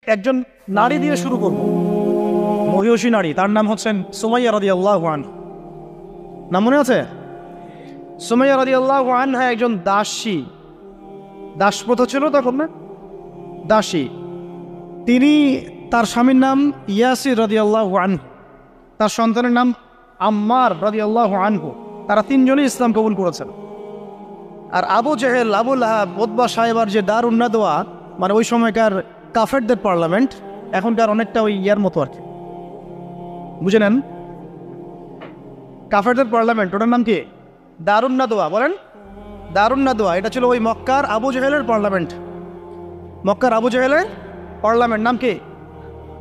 একজন নারী দিয়ে শুরু করব, মহিষী নারী, তার নাম হচ্ছেন সুমাইয়া রাদিয়াল্লাহু আনহা। নাম মনে আছে? সুমাইয়া রাদিয়াল্লাহু আনহা একজন দাসী, দাসপ্রথা ছিল তখন না, দাসী। তিনি, তার স্বামীর নাম ইয়াসির রাদিয়াল্লাহু আনহু, তার সন্তানের নাম আম্মার রাদিয়াল্লাহু আনহু। তারা তিনজনই ইসলাম কবুল করেছেন। আর আবু জেহেল, আবু লাহাব, উতবা সাহেবার যে দারুন নাদওয়া, মানে ওই সময়কার কাফেরদের পার্লামেন্ট, এখনকার অনেকটা ওই ইয়ার মতো আর কি, বুঝে নেন, কাফেরদের পার্লামেন্ট, ওটার নাম কি? দারুন নাদওয়া। বলেন দারুন নাদওয়া। এটা ছিল ওই মক্কার আবু জেহেলের পার্লামেন্ট। মক্কার আবু জেহেলের পার্লামেন্ট নাম কি?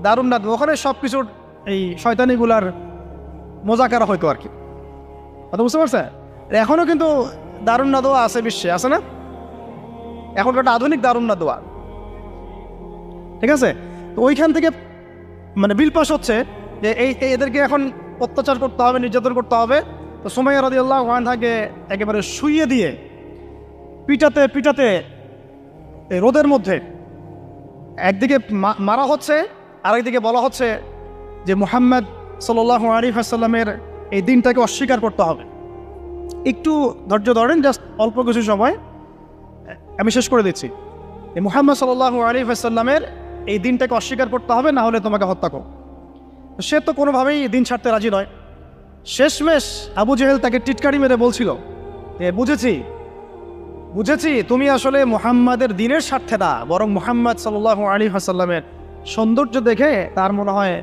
দারুন নাদওয়া। ওখানে সব কিছুর এই শয়তানিগুলার মোজাকারা হয়তো আর কি, কথা বুঝতে পারছে? এখনও কিন্তু দারুন নাদওয়া আছে বিশ্বে, আছে না? এখনকার একটা আধুনিক দারুন নাদওয়া, ঠিক আছে? তো ওইখান থেকে মানে বিল পাস হচ্ছে যে এদেরকে এখন অত্যাচার করতে হবে, নির্যাতন করতে হবে। তো সুমাইয়া রাদিয়াল্লাহু আনহাকে একেবারে শুইয়ে দিয়ে পিটাতে পিটাতে রোদের মধ্যে একদিকে মারা হচ্ছে, আরেকদিকে বলা হচ্ছে যে মুহাম্মদ সাল্লাল্লাহু আলাইহি ওয়াসাল্লামের এই দিনটাকে অস্বীকার করতে হবে। একটু ধৈর্য ধরেন, জাস্ট অল্প কিছু সময়, আমি শেষ করে দিচ্ছি। এই মুহাম্মদ সাল্লাল্লাহু আলাইহি ওয়াসাল্লামের এই দিনটাকে অস্বীকার করতে হবে, না হলে তোমাকে হত্যা করো। সে তো কোনোভাবেই দিন ছাড়তে রাজি নয়। শেষমেশ আবু জেহেল তাকে টিটকারি মেরে বলছিল যে বুঝেছি বুঝেছি, তুমি আসলে মুহাম্মাদের দিনের স্বার্থে না, বরং মুহাম্মদ সাল্লাল্লাহু আলাইহি ওয়াসাল্লামের সৌন্দর্য দেখে তার মনে হয়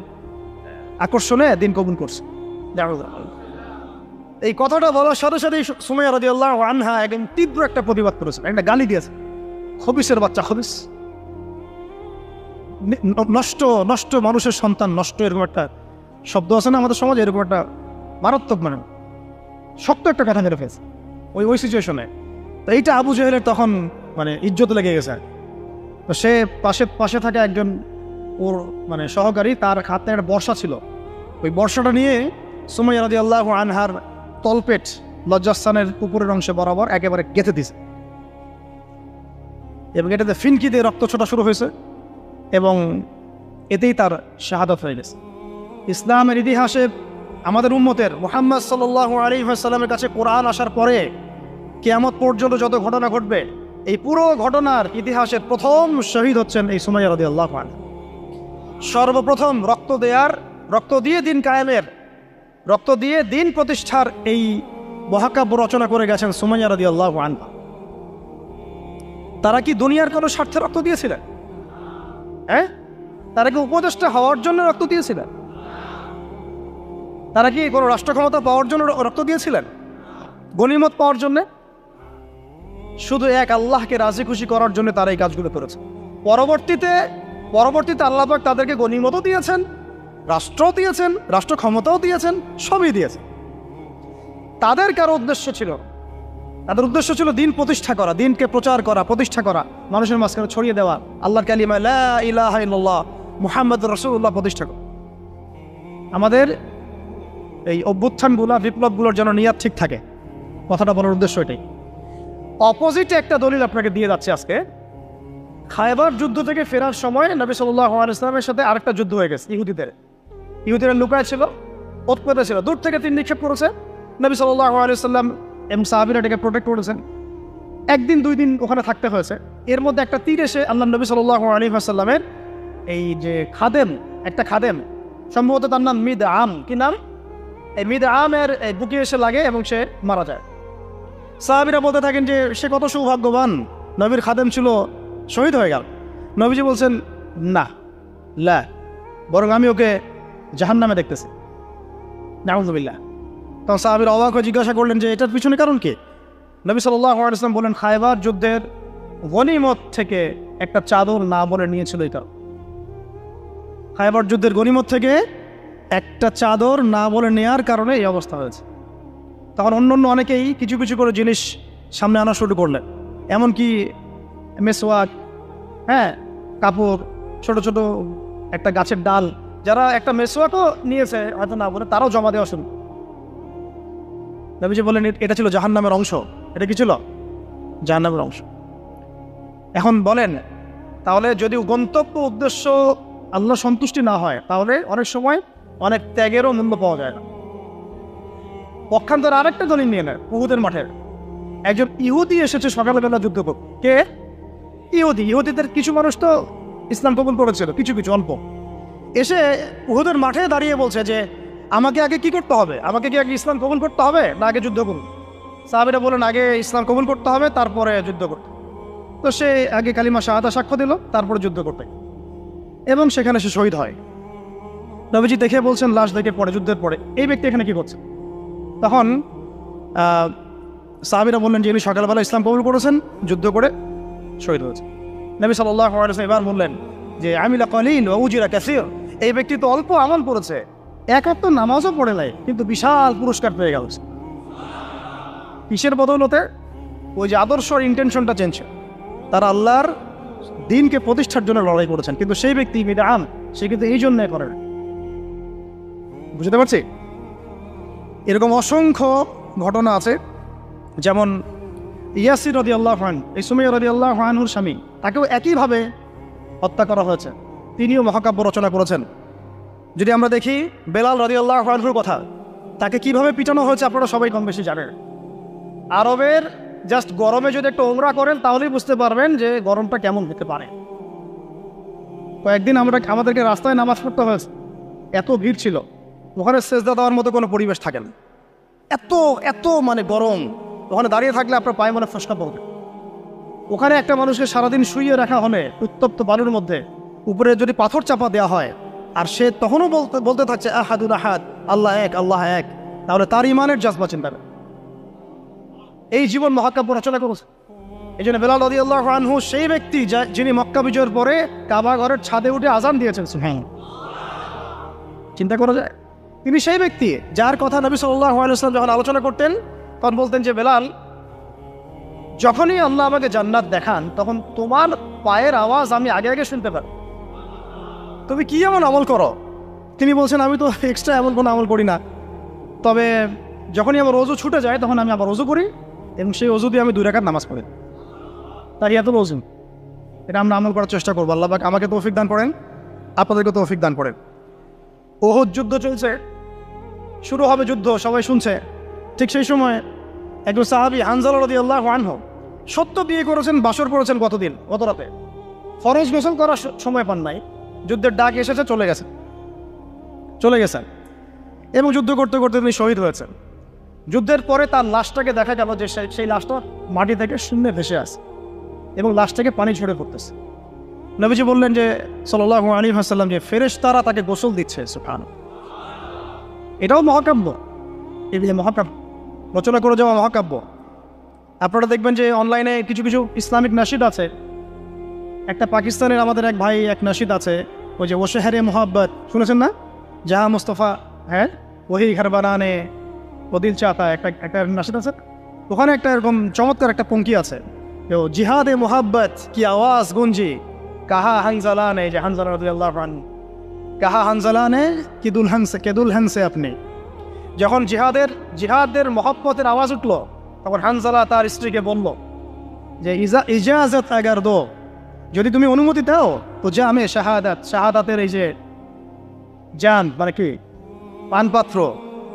আকর্ষণে দিন কবুল করছে। এই কথাটা বলার সাথে সাথেই সুমাইয়া রাদিয়াল্লাহু আনহা একদম তীব্র একটা প্রতিবাদ করেছে, একটা গালি দিয়েছে, খবিসের বাচ্চা, খবিস, নষ্ট নষ্ট মানুষের সন্তান, নষ্ট, এরকম একটা শব্দ আছে না আমাদের সমাজে, এরকম একটা মারাত্মক, মানে শক্ত একটা কথা মেরে ফেলছে ওই সিচুয়েশনে। তো এইটা আবু জেহেলের তখন মানে ইজ্জত লেগে গেছে। তো সে পাশে থাকা একজন ওর মানে সহকারী, তার হাতে একটা বর্ষা ছিল, ওই বর্ষাটা নিয়ে সুমাইয়া রাদিয়াল্লাহু আনহার তলপেট, লজ্জাস্থানের উপরের অংশে বরাবর একেবারে গেঁথে দিছে, এবং এটাতে ফিনকি দিয়ে রক্ত ছোটা শুরু হয়েছে, এবং এতেই তার শাহাদাত হয়ে গেছে। ইসলামের ইতিহাসে আমাদের উম্মতের মুহাম্মদ সাল্লাল্লাহু আলাইহি ওয়াসাল্লামের কাছে কোরআন আসার পরে কিয়ামত পর্যন্ত যত ঘটনা ঘটবে, এই পুরো ঘটনার ইতিহাসের প্রথম শহীদ হচ্ছেন এই সুমাইয়া রাদিয়াল্লাহু আনহা। সর্বপ্রথম রক্ত দিয়ে দিন কায়েমের, রক্ত দিয়ে দিন প্রতিষ্ঠার এই মহাকাব্য রচনা করে গেছেন সুমাইয়া রাদিয়াল্লাহু আনহা। তারা কি দুনিয়ার কোনো স্বার্থে রক্ত দিয়েছিলেন? হ্যাঁ, তারা কি উপদেষ্টা হওয়ার জন্য রক্ত দিয়েছিলেন? তারা কি কোনো রাষ্ট্র ক্ষমতা পাওয়ার জন্য রক্ত দিয়েছিলেন? গনিমত পাওয়ার জন্যে? শুধু এক আল্লাহকে রাজি খুশি করার জন্য তারা এই কাজগুলো করেছে। পরবর্তীতে আল্লাহ পাক তাদেরকে গনিমতও দিয়েছেন, রাষ্ট্রও দিয়েছেন, রাষ্ট্র ক্ষমতাও দিয়েছেন, সবই দিয়েছেন। তাদের উদ্দেশ্য ছিল দিন প্রতিষ্ঠা করা, দিনকে প্রচার করা, প্রতিষ্ঠা করা, মানুষের মাঝখানে ছড়িয়ে দেওয়া আল্লাহর কালিমা লা ইলাহা ইল্লাল্লাহ মুহাম্মাদুর রাসূলুল্লাহ প্রতিষ্ঠা করা। আমাদের এই অভ্যুত্থানগুলো, বিপ্লবগুলোর যেন নিয়াত ঠিক থাকে, কথাটা বলার উদ্দেশ্য এটাই। অপোজিটে একটা দলিল আপনাকে দিয়ে যাচ্ছে আজকে। খায়বার যুদ্ধ থেকে ফেরার সময় নবী সাল্লাল্লাহু আলাইহি ওয়াসাল্লামের সাথে আরেকটা যুদ্ধ হয়ে গেছে। ইহুদিরা লুকায় ছিল, ওতপেতে ছিল, দূর থেকে তীর নিক্ষেপ করেছে। নবী সাল্লাল্লাহু আলাইহি ওয়াসাল্লাম এবং সাহাবীরা এটাকে প্রোটেক্ট করেছেন। একদিন দুই দিন ওখানে থাকতে হয়েছে। এর মধ্যে একটা তীর এসে আল্লাহ নবী সাল্লাল্লাহু আলাইহি ওয়াসাল্লামের এই যে একটা খাদেম, সম্ভবত তার নাম মিদআম, কি নাম? এই মিদআমের বুকে এসে লাগে এবং সে মারা যায়। সাহাবীরা বলতে থাকেন যে সে কত সৌভাগ্যবান, নবীর খাদেম ছিল, শহীদ হয়ে গেল। নবীজি বলছেন না, বরং আমি ওকে জাহান্নামে দেখতেছি, নাউযুবিল্লাহ। তখন সাহাবীরা অবাক হয়ে জিজ্ঞাসা করলেন যে এটার পিছনে কারণ কি? নবী সাল্লাল্লাহু আলাইহি ওয়াসাল্লাম বলেন, খায়বার যুদ্ধের গনিমত থেকে একটা চাদর না বলে নিয়েছিল। এটা খায়বার যুদ্ধের গনিমত থেকে একটা চাদর না বলে নেয়ার কারণে এই অবস্থা হয়েছে। তখন অন্য অনেকেই কিছু কিছু করে জিনিস সামনে আনা শুরু করলেন, এমনকি মেসওয়াক, হ্যাঁ, কাপড়, ছোট ছোট একটা গাছের ডাল, যারা একটা মেসওয়াকও নিয়েছে হয়তো না বলে, তারাও জমা দেওয়া শুরু। নবীজি বলেন এটা ছিল জাহান্নামের অংশ। এটা কি ছিল? জাহান্নামের অংশ। এখন বলেন তাহলে যদি গন্তব্য উদ্দেশ্য আল্লাহ সন্তুষ্টি না হয়, তাহলে অনেক সময় অনেক ত্যাগেরও মূল্য পাওয়া যায় না। পক্ষান্তরে আরেকটা দলিল নিয়ে নেয়, উহুদের মাঠের একজন ইহুদি এসেছে সকালবেলা যুদ্ধ করতে। কে? ইহুদিদের কিছু মানুষ তো ইসলাম কবুল করেছিল, কিছু কিছু অল্প। এসে উহুদের মাঠে দাঁড়িয়ে বলছে যে আমাকে আগে কি করতে হবে, আমাকে কি আগে ইসলাম কবুল করতে হবে না আগে যুদ্ধ করুন? সাহাবীরা বলেন আগে ইসলাম কবুল করতে হবে, তারপরে যুদ্ধ করতে। তো সে আগে কালিমা শাহাদা সাক্ষ্য দিল, তারপরে যুদ্ধ করতে, এবং সেখানে সে শহীদ হয়। নবীজি দেখে বলছেন, লাশ দেখে পড়ে, যুদ্ধের পরে এই ব্যক্তি এখানে কি করছে? তখন সাহাবীরা বললেন যে ইনি সকালবেলা ইসলাম কবুল করেছেন, যুদ্ধ করে শহীদ হয়েছে। নবী সাল্লাল্লাহু আলাইহি ওয়াসাল্লাম এবার বললেন যে আমিলা কলিল ওয়া উজরা কাসীর, এই ব্যক্তি তো অল্প আমল করেছে, এক ওয়াক্ত নামাজও পড়ে নাই, কিন্তু বিশাল পুরস্কার পেয়ে গেল। কিসের বদৌলতে? ওই যে আদর্শর ইন্টেনশনটা চেঞ্জ, তারা আল্লাহর দ্বীনকে প্রতিষ্ঠার জন্য লড়াই করেছেন, কিন্তু সেই ব্যক্তি মিদআম, সে কিন্তু এই জন্য করেন। বুঝতে পারছি? এরকম অসংখ্য ঘটনা আছে। যেমন ইয়াসির রাদিয়াল্লাহু আনহু, এই সুমাইয়া রাদিয়াল্লাহু আনহুর স্বামী, তাকেও একইভাবে হত্যা করা হয়েছে। তিনিও মহাকাব্য রচনা করেছেন। যদি আমরা দেখি বেলাল রাদিয়াল্লাহু আনহুর কথা, তাকে কিভাবে পিটানো হয়েছে আপনারা সবাই কম বেশি জানেন। আরবের জাস্ট গরমে যদি একটু ওমরা করেন তাহলেই বুঝতে পারবেন যে গরমটা কেমন হতে পারে। কয়েকদিন আমাদেরকে রাস্তায় নামাজ পড়তে হয়েছে, এত ভিড় ছিল, ওখানে সেজদা দেওয়ার মতো কোনো পরিবেশ থাকে না, এত এত মানে গরম। ওখানে দাঁড়িয়ে থাকলে আপনার পায়ে মনে ফসকা পড়বে। ওখানে একটা মানুষকে সারাদিন শুইয়ে রাখা হলে উত্তপ্ত বালুর মধ্যে, উপরে যদি পাথর চাপা দেওয়া হয়, আর সে তখনও বলতে থাকছে আহাদুল আহাদ, আল্লাহ এক, আল্লাহ এক, তাহলে তার ইমানের জাজবা চিন্তা করে এই জীবন মহাকাব্য রচনা করেছে। এই জন্য বেলাল রাদিয়াল্লাহু আনহু সেই ব্যক্তি যিনি মক্কা বিজয়ের পরে কাবা ঘরের ছাদে উঠে আজান দিয়েছেন। হ্যাঁ, চিন্তা করা যায়, তিনি সেই ব্যক্তি যার কথা নবী সাল্লাল্লাহু আলাইহি ওয়াসাল্লাম যখন আলোচনা করতেন তখন বলতেন যে বেলাল, যখনই আল্লাহ আমাকে জান্নাত দেখান তখন তোমার পায়ের আওয়াজ আমি আগে আগে শুনতে পারি। তুমি কি এমন আমল করো? তিনি বলছেন, আমি তো এক্সট্রা এমন কোনো আমল করি না, তবে যখনই আমার ওযু ছুটে যায় তখন আমি আবার ওযু করি, এবং সেই ওযু দিয়ে আমি 2 রাকাত নামাজ পড়ি। তাই এত ওযু, এটা আমরা আমল করার চেষ্টা করবো। আল্লাহ পাক আমাকে তৌফিক দান করেন, আপনাদেরকে তৌফিক দান করেন। উহুদ যুদ্ধ চলছে, শুরু হবে যুদ্ধ, সবাই শুনছে। ঠিক সেই সময় একজন সাহাবী হানজালা রাদিয়াল্লাহু আনহু, সত্য বিয়ে করেছেন, বাসর করেছেন গত রাতে, ফরজ গোসল করার সময় পান নাই, যুদ্ধের ডাক এসেছে, চলে গেছেন, এবং যুদ্ধ করতে করতে তিনি শহীদ হয়েছেন। যুদ্ধের পরে তার লাশটাকে দেখা গেল যে সেই লাশটা মাটি থেকে শূন্যে ভেসে আসে, এবং লাশটাকে পানি ঝরে পড়তেছে। নবীজি বললেন যে সাল্লাল্লাহু আলাইহি ওয়াসাল্লাম, যে ফেরেশতারা তাকে গোসল দিচ্ছে। সুবহানাল্লাহ, এটাও মহাকাব্য, এগুলো মহাকাব্য, রচনা করে যাওয়া মহাকাব্য। আপনারা দেখবেন যে অনলাইনে কিছু কিছু ইসলামিক নাশিদ আছে। একটা পাকিস্তানের আমাদের এক ভাই এক নাশিদ আছে, ওই যে ও শেহরে মোহাব্বত, শুনেছেন না? জাহা মুস্তফা, হ্যাঁ, ওহি ঘর বানানে ও দিল চাহতা, একটা নাশিদ আছে। ওখানে একটা এরকম চমৎকার একটা পঙ্ক্তি আছে, জিহাদে মোহাব্বত কি আওয়াজ গুঞ্জি, কাহা হানজালা নে, যে হানজালা রাদিয়াল্লাহু আনহু, কাহা হানজালা নে কি দুলহন সে আপনি। যখন জিহাদের মহব্বতের আওয়াজ উঠল, তখন হানজালা তার স্ত্রীকে বলল যে ইজাজত আগার দো, যদি তুমি অনুমতি দাও তো যা আমি শাহাদাতের এই যে জান, মানে কি পানপাত্র,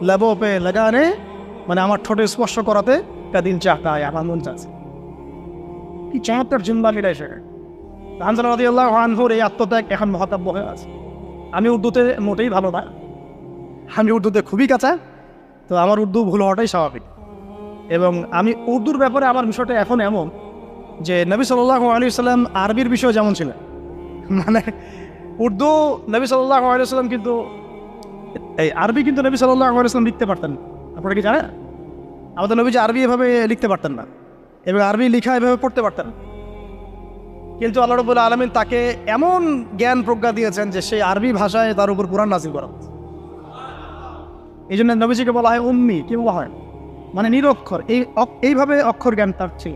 লেবো পে লাগানে, মানে আমার ঠোঁটে স্পর্শ করাতে, কা দিল চাহতা, আমার মন চাচ্ছে। কি চমৎকার জিন্দাগিটা এসে। হানজালা রাদিয়াল্লাহু আনহুর এই আত্মত্যাগ এখন মহাকাব্য হয়ে আছে। আমি উর্দুতে মোটেই ভালো না, আমি উর্দুতে খুবই কাঁচা, তো আমার উর্দু ভুল হওয়াটাই স্বাভাবিক। এবং আমি উর্দুর ব্যাপারে আমার বিষয়টা এখন এমন যে নবী সাল্লাল্লাহু আলাইহি ওয়াসাল্লাম আরবির বিষয় যেমন ছিলেন, মানে উর্দু নবী সাল্লাল্লাহু আলাইহি ওয়াসাল্লাম, কিন্তু এই আরবি কিন্তু নবী সাল্লাল্লাহু আলাইহি ওয়াসাল্লাম লিখতে পারতেন না। আপনারা কি জানেন? আমাদের নবী যে আরবি এভাবে লিখতে পারতেন না, এবং আরবি লেখা এভাবে পড়তে পারতেন না। কিন্তু আল্লাহ রাব্বুল আলামিন তাকে এমন জ্ঞান প্রজ্ঞা দিয়েছেন যে সেই আরবি ভাষায় তার উপর কুরআন নাযিল করা হয়েছে। এই জন্য নবীজিকে বলা হয় উম্মি। কি বলা হয়? মানে নিরক্ষর। এইভাবে অক্ষর জ্ঞান তার ছিল।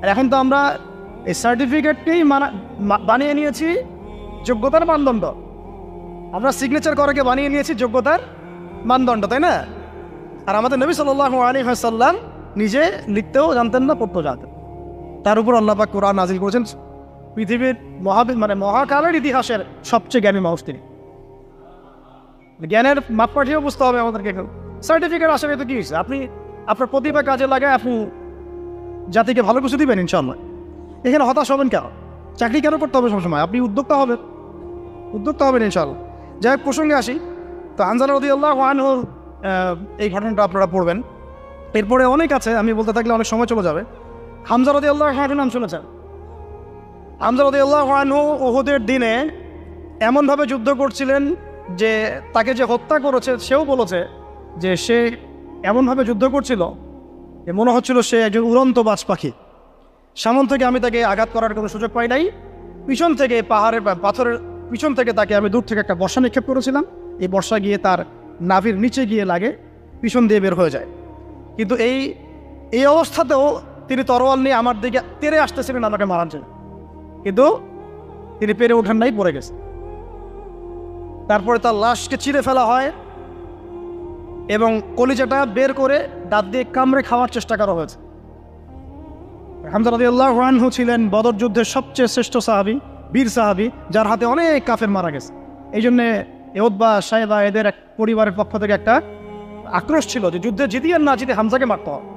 আর এখন তো আমরা এই সার্টিফিকেটকেই বানিয়ে নিয়েছি যোগ্যতার মানদণ্ড। আমরা সিগনেচার করাকে বানিয়ে নিয়েছি যোগ্যতার মানদণ্ড, তাই না? আর আমাদের নবী সাল্লাল্লাহু আলাইহি ওয়াসাল্লাম নিজে লিখতেও জানতেন না, পড়তেও জানতেন। তার উপর আল্লাহ পাক কোরআন নাযিল করেছেন পৃথিবীর মহাকালের ইতিহাসের সবচেয়ে জ্ঞানী মানুষ তিনি। জ্ঞানের মাপকাঠিও বুঝতে হবে আমাদেরকে। সার্টিফিকেট আসলে তো কি হয়েছে, আপনি আপনার প্রতিভা কাজে লাগায় আপনি জাতিকে ভালো কিছু দিবেন ইনশাআল্লাহ। এখানে হতাশ হবেন কেন? চাকরি কেন করতে হবে সবসময়? আপনি উদ্যোক্তা হবেন ইনশাআল্লাহ। যাই হোক, প্রসঙ্গে আসি। তো হানজালা রাদিয়াল্লাহু আনহু এই ঘটনাটা আপনারা পড়বেন। এরপরে অনেক আছে, আমি বলতে থাকলে অনেক সময় চলে যাবে। হামজা রাদিয়াল্লাহু আনহু নাম শুনেছেন? হামজা রাদিয়াল্লাহু আনহু উহুদের দিনে এমনভাবে যুদ্ধ করছিলেন যে তাকে যে হত্যা করেছে সেও বলেছে যে সে এমনভাবে যুদ্ধ করছিল যে মনে হচ্ছিল সে একজন উড়ন্ত বাজ পাখি। সামন থেকে আমি তাকে আঘাত করার কোনো সুযোগ পাই নাই, পিছন থেকে পাহাড়ের পাথরের পিছন থেকে তাকে আমি দূর থেকে একটা বর্ষা নিক্ষেপ করেছিলাম। এই বর্ষা গিয়ে তার নাভির নিচে গিয়ে লাগে, পিছন দিয়ে বের হয়ে যায়। কিন্তু এই অবস্থাতেও তিনি তরোয়াল নিয়ে আমার দিকে তেড়ে আসতেছিলেন আমাকে মারার জন্য, কিন্তু তিনি পেরে ওঠেন নাই, পড়ে গেছে। তারপরে তার লাশকে চিরে ফেলা হয় এবং কলিজাটা বের করে দাঁত দিয়ে কামড়ে খাওয়ার চেষ্টা করা হয়েছে। হামজা রাদিয়াল্লাহু আনহু ছিলেন বদর যুদ্ধের সবচেয়ে শ্রেষ্ঠ সাহাবী, বীর সাহাবী, যার হাতে অনেক কাফের মারা গেছে। এই জন্যে উতবা, সাইবা এদের এক পরিবারের পক্ষ থেকে একটা আক্রোশ ছিল যে যুদ্ধে জিতিয়ে না জিতে হামজাকে মারতে হবে।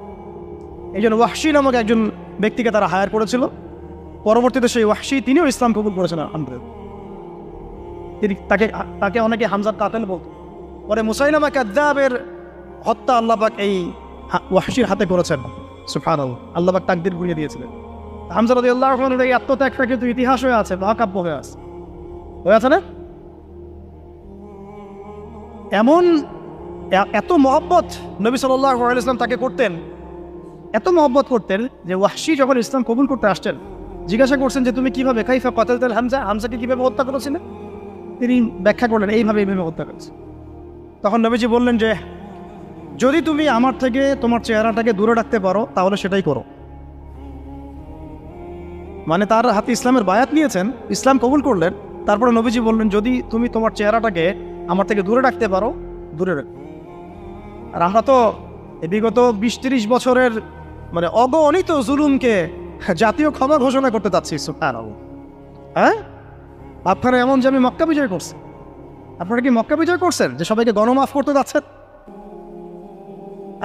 এই জন্য ওয়াহশী নামক একজন ব্যক্তিকে তারা হায়ার করেছিল। পরবর্তীতে সেই ওয়াহশী তিনিও ইসলাম কবুল করেছেন আলহামদুলিল্লাহ। তাকে অনেকে হামজার কাতেল বলত। পরে মুসাইলামা কাযযাবের হত্যা আল্লাহ পাক এই ওয়াহশীর হাতে করেছেন। সুবহানাল্লাহ, আল্লাহ পাক তাকদীর ঘুরিয়ে দিয়েছিলেন। হামজা রাদিয়াল্লাহু আনহুর এই আত্মত্যাগটা কিন্তু ইতিহাস হয়ে আছে, মহাকাব্য হয়ে আছে না? এমন এত মহব্বত নবী সাল্লাল্লাহু আলাইহি ওয়াসাল্লাম তাকে করতেন, এত মহব্বত করতেন যে ওয়াহশী যখন ইসলাম কবুল করতে আসছেন জিজ্ঞাসা করছেন যে তুমি কিভাবে কাইফা কাতালতাল হামজা, হামজাকে কিভাবে হত্যা করেছিলেন? তিনি ব্যাখ্যা করলেন এইভাবে হত্যা করেছে। তখন নবীজি বললেন যে যদি তুমি আমার থেকে তোমার চেহারাটাকে দূরে রাখতে পারো তাহলে সেটাই করো। মানে তার হাতে ইসলামের বায়াত নিয়েছেন, ইসলাম কবুল করলেন, তারপরে নবীজি বললেন যদি তুমি তোমার চেহারাটাকে আমার থেকে দূরে রাখতে পারো দূরে রাখো। আর আমরা তো বিগত 20-30 বছরের অগণিত জুলুমকে জাতীয় ক্ষমা ঘোষণা করতে চাচ্ছি। সুবহানাল্লাহ। হ্যাঁ, আপনারা এমন যে আমি মক্কা বিজয় করছি, আপনারা কি মক্কা বিজয় করছেন যে সবাইকে গণমাফ করতে যাচ্ছেন?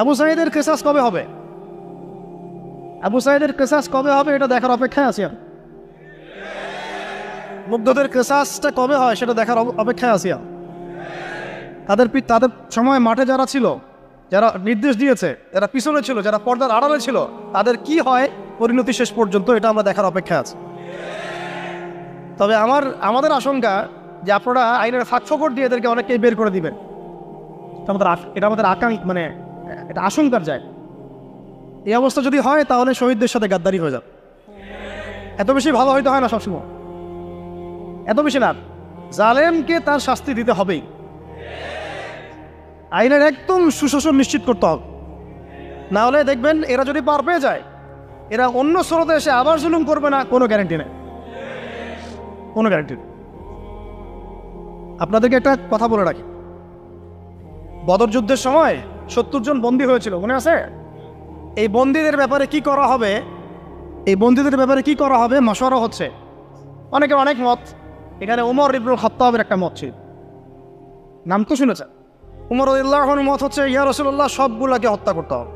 আবু সাঈদের কিসাস কবে হবে? আবু সাঈদের কিসাস কবে হবে এটা দেখার অপেক্ষায় আছি। মুগ্ধদের কিসাসটা কবে হয় সেটা দেখার অপেক্ষায় আছি। তাদের সময় মাঠে যারা ছিল, যারা নির্দেশ দিয়েছে, যারা পিছনে ছিল, যারা পর্দার আড়ালে ছিল, তাদের কি হয় পরিণতি শেষ পর্যন্ত এটা আমরা দেখার অপেক্ষায় আছি। তবে আমাদের আশঙ্কা যে আপনারা আইনের ফাঁকফোকর দিয়ে এদেরকে অনেককেই বের করে দিবেন। এটা আমাদের এটা আশঙ্কার যায়। এই অবস্থা যদি হয় তাহলে শহীদদের সাথে গাদ্দারি হয়ে যাবে। এত বেশি ভালো হয়তো হয় না সবসময়, এত বেশি না। জালেমকে তার শাস্তি দিতে হবেই, আইনের একদম সুশাসন নিশ্চিত করতে হবে। না হলে দেখবেন এরা যদি পার পেয়ে যায়, এরা অন্য স্রোতে এসে আবার জুলুম করবে না, কোনো গ্যারান্টি নেই, কোনো গ্যারান্টি নেই। আপনাদেরকে একটা কথা বলে রাখি, বদর যুদ্ধের সময় 70 জন বন্দী হয়েছিল, মনে আছে? এই বন্দীদের ব্যাপারে কি করা হবে মাশওয়ারা হচ্ছে। অনেকে অনেক মত। এখানে উমর ইবনুল খাত্তাবের একটা মত ছিল, নাম তো শুনেছেন। উমর রাদিয়াল্লাহু আনহুর মত হচ্ছে ইয়া রাসূলুল্লাহ সবগুলাকে হত্যা করতে হবে।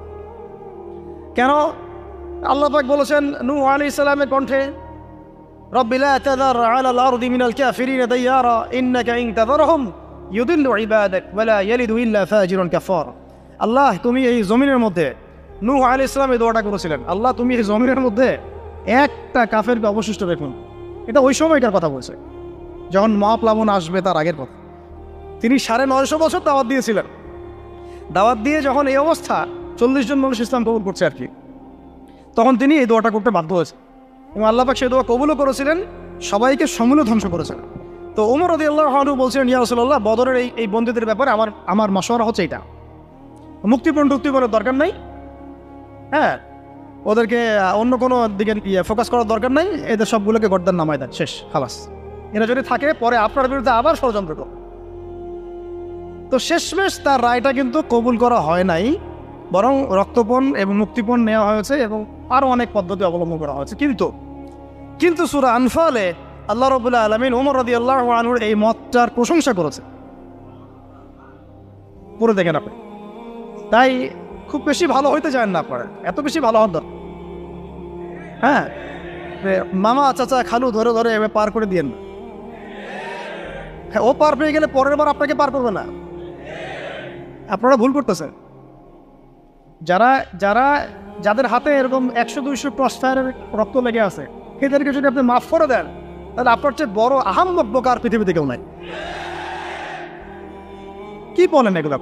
কেন? আল্লাহ পাক বলেছেন নূহ আলাইহিস সালামের কণ্ঠে, রব্বি লা তাযার আলাল আরদি মিনাল কাফিরিনা দাইয়ারা ইন্নাকা ইন তাযারহুম ইউদিল্লু ইবাদাক ওয়া লা ইয়ালিদু ইল্লা ফাজিরুন কাফার। আল্লাহ তুমি এই জমিনের মধ্যে, নূহ আলাইহিস সালাম এই দোয়াটা করেছিলেন, আল্লাহ তুমি এই জমিনের মধ্যে একটা কাফেরকে অবশিষ্ট রাখুন। এটা ওই সময়টার কথা বলছে, যখন মহাপ্লাবন আসবে তার আগের কথা। তিনি 950 বছর দাওয়াত দিয়েছিলেন। দাওয়াত দিয়ে যখন এই অবস্থা, 40 জন মানুষ ইসলাম কবুল করছে আর কি, তখন তিনি এই দোয়াটা করতে বাধ্য হয়েছে এবং আল্লাহ পাক সেই দোয়া কবুলও করেছিলেন, সবাইকে সমূলে ধ্বংস করেছেন। তো উমর রাদিয়াল্লাহু আনহু বলছিলেন ইয়া রাসূলুল্লাহ বদরের এই বন্দীদের ব্যাপারে আমার মাশওয়ারা হচ্ছে এটা, মুক্তিপণের দরকার নাই। হ্যাঁ, ওদেরকে অন্য কোনো দিকে ফোকাস করার দরকার নাই, এদের সবগুলোকে গর্দান নামায় দেন, শেষ, খালাস। এরা যদি থাকে পরে আপনার বিরুদ্ধে আবার ষড়যন্ত্র করবে। তো শেষমেশ তার রায়টা কিন্তু কবুল করা হয় নাই, বরং রক্তপণ এবং মুক্তিপণ নেওয়া হয়েছে এবং আরও অনেক পদ্ধতি অবলম্বন করা হয়েছে। কিন্তু কিন্তু সূরা আনফালে আল্লাহ রাব্বুল আলামিন ওমর রাদিয়াল্লাহু আনহুর এই মতটার প্রশংসা করেছে, পড়ে দেখেন আপনি। তাই খুব বেশি ভালো হইতে চান না আপনারা, এত বেশি ভালো হন না। হ্যাঁ, মামা চাচা খালু ধরে ধরে এভাবে পার করে দিয়েন না। হ্যাঁ, ও পার পেয়ে গেলে পরের বার আপনাকে পার করবে না। আপনারা ভুল করতেছেন। যারা যারা যাদের হাতে এরকম 100-200 ক্রস ফায়ারের রক্ত লেগে আছে, এদেরকে যদি আপনি মাফ করে দেন, তাহলে আপনার চেয়ে বড় আহাম্মক বোকার পৃথিবীতে কেউ নাই। কি বলেন এগুলো?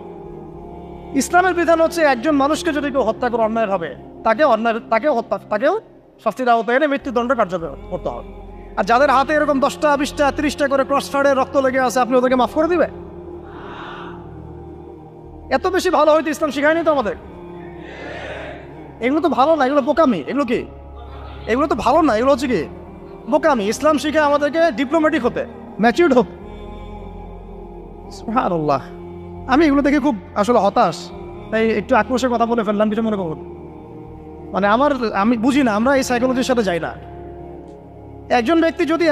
ইসলামের বিধান হচ্ছে একজন মানুষকে যদি কেউ হত্যা করে অন্যায় হবে, তাকেও শাস্তির আওতায় এনে মৃত্যুদণ্ড কার্যকর করতে হবে। আর যাদের হাতে এরকম 10টা 20টা 30টা করে ক্রস ফায়ারের রক্ত লেগে আছে, আপনি ওদেরকে মাফ করে দিবে? এত বেশি ভালো হয়তো ইসলাম শিখায়নি তো আমাদের। এগুলো তো ভালো না, এগুলো বোকামি। এগুলো কি? এগুলো তো ভালো না, এগুলো হচ্ছে কি বোকামি। ইসলাম শিখে আমাদেরকে ডিপ্লোম্যাটিক হতে, ম্যাচিউরড হোক। সুবহানাল্লাহ। আমি এগুলো দেখে খুব আসলে হতাশ, তাই একটু আক্রোশের কথা বলে ফেললাম, কিছু মনে করব। মানে আমি বুঝি না, আমরা এই সাইকোলজির সাথে যাই না। একজন ব্যক্তি যদি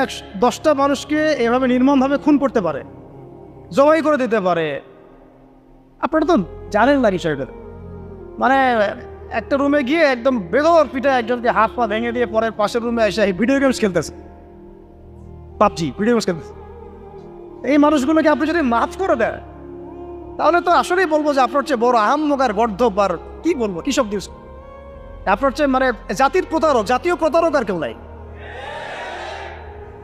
10টা মানুষকে এভাবে নির্মমভাবে খুন করতে পারে, জবাই করে দিতে পারে, আপনারা তো জানেন না বিষয়টা। মানে একটা রুমে গিয়ে একদম বেদর পিঠে একজনকে হাত পা ভেঙে দিয়ে পরে পাশের রুমে এসে ভিডিও গেমস খেলতেছে, পাবজি ভিডিও গেমস খেলতেছে। এই মানুষগুলোকে আপনি যদি মাফ করে দেন, তাহলে তো আসলেই বলবো যে আপনার চেয়ে বড় আহাম্মক আর গর্ধব আর কি বলবো, কি সব দিস আপনার চেয়ে, মানে জাতীয় প্রতারক আর কেউ নাই।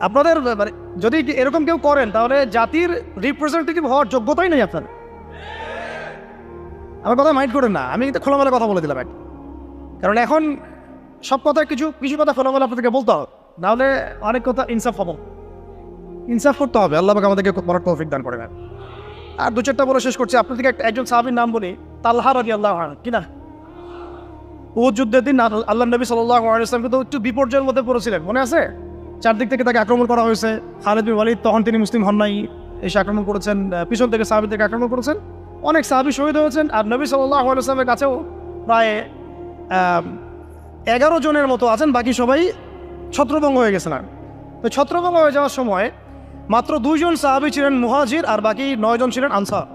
আপনাদের মানে যদি এরকম কেউ করেন, তাহলে জাতির রিপ্রেজেন্টেটিভ হওয়ার যোগ্যতাই নেই আপনার। আমার কথা মাইন্ড করেন না, আমি কিন্তু খোলামেলা কথা বলে দিলাম। কারণ এখন সব কথা কিছু কথা খোলামেলা আপনাদেরকে বলতে হবে, নাহলে অনেক কথা ইনসাফ করতে হবে। আল্লাহ পাক আমাদেরকে বড় তৌফিক দান করে। আর 2-4টা বলে শেষ করছি। আপনাদেরকে একজন সাহাবীর নাম বলি, তালহা রাদিয়াল্লাহু আনহু। কিনা উহুদ যুদ্ধের দিন আল্লাহ নবী সাল্লাল্লাহু আলাইহি ওয়াসাল্লাম কিন্তু একটু বিপর্যয়ের মধ্যে পড়েছিলেন, মনে আছে? চারদিক থেকে তাকে আক্রমণ করা হয়েছে। খালিদ বিন ওয়ালিদ তখন তিনি মুসলিম হন নাই, এসে আক্রমণ করেছেন, পিছন থেকে সাহাবীদেরকে আক্রমণ করেছেন, অনেক সাহাবী শহীদ হয়েছেন। আর নবী সাল্লাল্লাহু আলাইহি ওয়াসাল্লামের কাছেও প্রায় 11 জনের মতো আছেন, বাকি সবাই ছত্রভঙ্গ হয়ে গেছেন। তো ছত্রভঙ্গ হয়ে যাওয়ার সময় মাত্র 2 জন সাহাবী ছিলেন মুহাজির, আর বাকি 9 জন ছিলেন আনসার।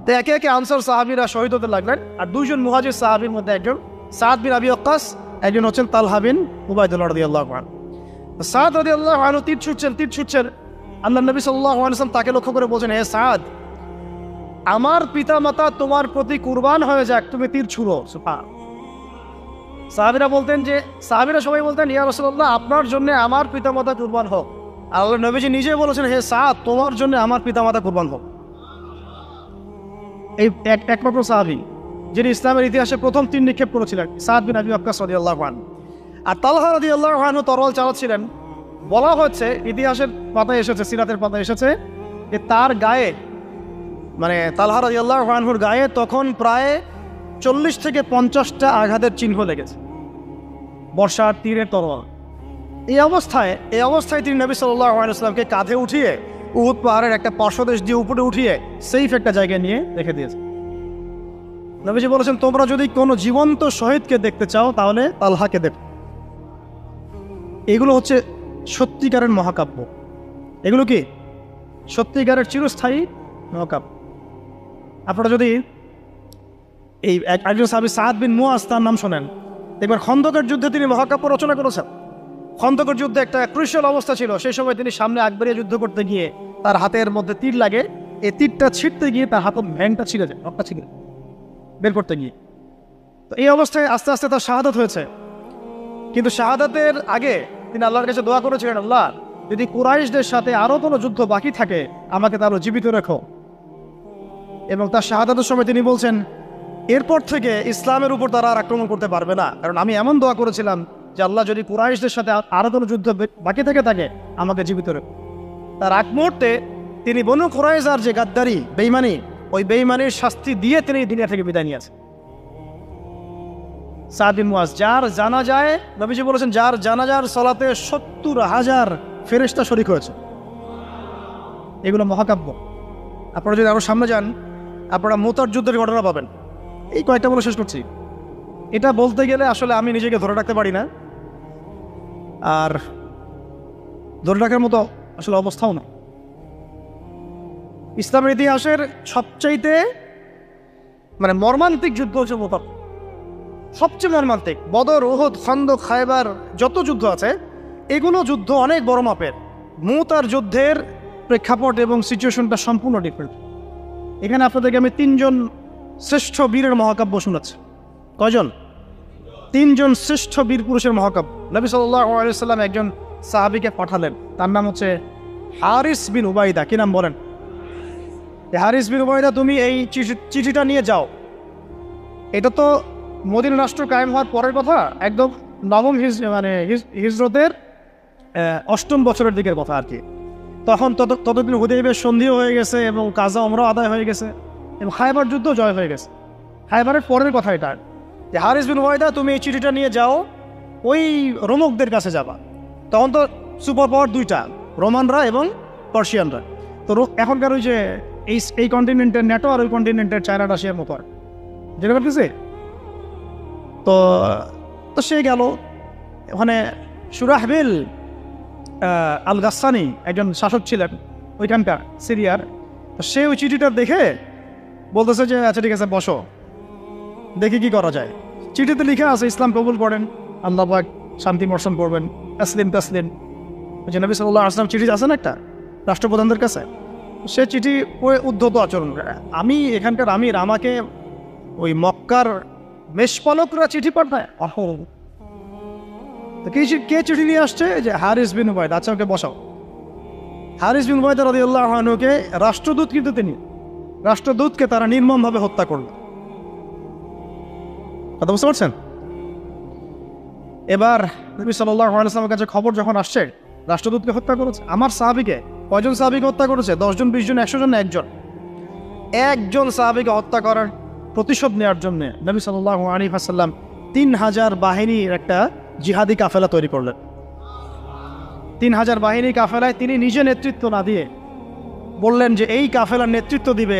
তো একে একে আনসার সাহাবীরা শহীদ হতে লাগলেন। আর 2 জন মুহাজির সাহাবীর মধ্যে একজন সাদ বিন আবি ওয়াক্কাস, একজন হচ্ছেন তালহা বিন উবাইদুল্লাহ রাদিয়াল্লাহু আনহু। সাদ রাদিয়াল্লাহু আনহু তীর ছুটছেন। আল্লাহ নবী সাল্লাল্লাহু আলাইহি ওয়াসাল্লাম তাকে লক্ষ্য করে বলছেন, হে সাদ, আমার পিতামাতা তোমার প্রতি কুরবান হয়ে যাক, তুমি তীর ছুঁড়ো। সাহাবীরা সবাই বলতেন, ইয়া রাসূলুল্লাহ, আপনার জন্য আমার পিতামাতা কুরবান হোক। আল্লাহ নবীজি নিজে বলেছেন, হে সাদ, তোমার জন্য আমার পিতামাতা কুরবান হোক। এই একমাত্র সাহাবী যিনি ইসলামের ইতিহাসে প্রথম তীর নিক্ষেপ করেছিলেন, সাদ বিন আবি ওয়াক্কাস রাদিয়াল্লাহু আনহু। আর তালহা রাদিয়াল্লাহু আনহু তরোয়াল চালাচ্ছিলেন। বলা হচ্ছে, ইতিহাসের পাতায় এসেছে, সিরাতের পাতায় এসেছে যে তার গায়ে, মানে তালহা রাদিয়াল্লাহু আনহুর গায়ে তখন প্রায় 40 থেকে 50টা আঘাতের চিহ্ন লেগেছে, বর্ষার তীরের তরোয়াল। এই অবস্থায় তিনি নবী সাল্লাল্লাহু আলাইহি ওয়াসাল্লামকে কাঁধে উঠিয়ে উহুদ পাহাড়ের একটা পার্শ্বদেশ দিয়ে উপরে উঠিয়ে সেফ একটা জায়গায় নিয়ে রেখে দিয়েছে। নবীজি বলেছেন, তোমরা যদি কোনো জীবন্ত শহীদকে দেখতে চাও, তাহলে তালহাকে দেখো। এগুলো হচ্ছে সত্যিকারের মহাকাব্য। এগুলো কি সত্যিকারের চিরস্থায়ী মহাকাব্য। আপনারা যদি এই একজন সাহাবী সাদ বিন মুআজ, তার নাম শোনেন, দেখবেন খন্দকের যুদ্ধে তিনি মহাকাব্য রচনা করেছেন। খন্দকের যুদ্ধে একটা ক্রুশিয়াল অবস্থা ছিল, সেই সময় তিনি সামনে আগ বাড়িয়ে যুদ্ধ করতে গিয়ে তার হাতের মধ্যে তীর লাগে। এই তীরটা ছিঁড়তে গিয়ে তার হাতের ভ্যাংটা ছিঁড়ে যায়, রক্তটা ছিঁড়ে বের করতে গিয়ে। তো এই অবস্থায় আস্তে আস্তে তার শাহাদাত হয়েছে। কিন্তু শাহাদাতের আগে তিনি আল্লাহর কাছে দোয়া করেছিলেন, আল্লাহ, যদি কুরাইশদের সাথে আরও কোনো যুদ্ধ বাকি থাকে, আমাকে তারও জীবিত রেখো। এবং তার শাহাদাতের সময় তিনি বলছেন, এরপর থেকে ইসলামের উপর তারা আর আক্রমণ করতে পারবে না, কারণ আমি এমন দোয়া করেছিলাম যে আল্লাহ, যদি কুরাইশদের সাথে আরও কোনো যুদ্ধ বাকি থাকে আমাকে জীবিত রেখো। তার আগ মুহূর্তে তিনি বনু কুরাইজার যে গাদ্দারি, বেঈমানি, ওই বেঈমানির শাস্তি দিয়ে তিনি দুনিয়া থেকে বিদায় নিয়েছেন। সাদ বিন মুআজ, যার জানাজায় নবীজি বলেছেন, যার জানাজার সালাতে 70,000 ফেরেশতা শরীক হয়েছে। এগুলো মহাকাব্য। আপনারা যদি আরো সামনে যান, আপনারা মুতার যুদ্ধের ঘটনা পাবেন। এই কয়েকটা বলে শেষ করছি। এটা বলতে গেলে আসলে আমি নিজেকে ধরে রাখতে পারি না। আর ধরে রাখার মতো আসলে অবস্থাও না। ইসলামের ইতিহাসের সবচাইতে মানে মর্মান্তিক যুদ্ধ হচ্ছে মোতাব, সবচেয়ে মর্মান্তিক। বদর, উহুদ, খন্দক, খায়বার যত যুদ্ধ আছে এগুলো যুদ্ধ অনেক বড় মাপের। মুতার যুদ্ধের প্রেক্ষাপট এবং সিচুয়েশনটা সম্পূর্ণ ডিফারেন্ট। এখানে আপনাদেরকে আমি 3 জন শ্রেষ্ঠ বীরের মহাকাব্য শোনাচ্ছি। কয়জন? 3 জন শ্রেষ্ঠ বীর পুরুষের মহাকাব্য। নবী সাল্লাল্লাহু আলাইহি ওয়াসাল্লাম একজন সাহাবীকে পাঠালেন, তার নাম হচ্ছে হারিস বিন উবাইদা। কি নাম বলেন? হারিস বিন উবাইদা, তুমি এই চিঠিটা নিয়ে যাও। এটা তো মদিনা রাষ্ট্র কায়েম হওয়ার পরের কথা, একদম নবম হিজরতের 8ম বছরের দিকের কথা আর কি। তখন ততদিন হুদাইবিয়ার সন্ধিও হয়ে গেছে এবং কাজা ওমরাও আদায় হয়ে গেছে এবং খায়বার যুদ্ধ জয় হয়ে গেছে। খায়বারের পরের কথা এটা, যে হারিস বিন উবাইদা তুমি এই চিঠিটা নিয়ে যাও, ওই রোমকদের কাছে যাবা। তখন তো সুপার পাওয়ার 2টা, রোমানরা এবং পার্সিয়ানরা। তো এখনকার ওই যে এই কন্টিনেন্টের ন্যাটো আর ওই কন্টিনেন্টের চায়না রাশিয়ার মতো আর যেটা করতেছে। তো সে গেল ওখানে। সুরাহবিল আল গাসানি একজন শাসক ছিলেন ওইখানকার সিরিয়ার। তো সে ওই চিঠিটা দেখে বলতেছে যে আচ্ছা ঠিক আছে, বসো, দেখি কি করা যায়। চিঠিতে লিখে আছে ইসলাম কবুল করেন, আল্লাহ পাক শান্তি বর্ষণ করবেন, তাসলিম তাসলিম। যে নবী সাল্লাল্লাহু আলাইহি ওয়াসাল্লাম চিঠি আছে না একটা রাষ্ট্রপ্রধানদের কাছে, সে চিঠি পড়ে উদ্ধত আচরণ করে। আমি এখানকার আমির, আমাকে ওই মক্কার মেষপালকরা চিঠি পাঠায়। তো কে চিঠি নিয়ে আসছে? যে হারিস বিন উবাইদা। আচ্ছা ওকে বসাও। হারিস বিন উবাইদা রাদিয়াল্লাহু আনহুকে রাষ্ট্রদূত, কিন্তু তিনি রাষ্ট্রদূতকে তারা নির্মমভাবে হত্যা করল। কথা বুঝতে পারছেন? এবার নবী সাল্লাল্লাহু আলাইহি ওয়াসাল্লামের কাছে খবর যখন আসছে রাষ্ট্রদূতকে হত্যা করেছে, আমার সাহাবীকে, কয়জন সাহাবীকে হত্যা করেছে? 10 জন, 20 জন, 100 জন না একজন সাহাবীকে হত্যা করার প্রতিশোধ নেওয়ার জন্য নবী সাল্লাল্লাহু আলাইহি ওয়াসাল্লাম 3000 বাহিনীর একটা জিহাদি কাফেলা তৈরি করলেন। 3000 বাহিনী কাফেলায় তিনি নিজে নেতৃত্ব না দিয়ে বললেন যে এই কাফেলার নেতৃত্ব দিবে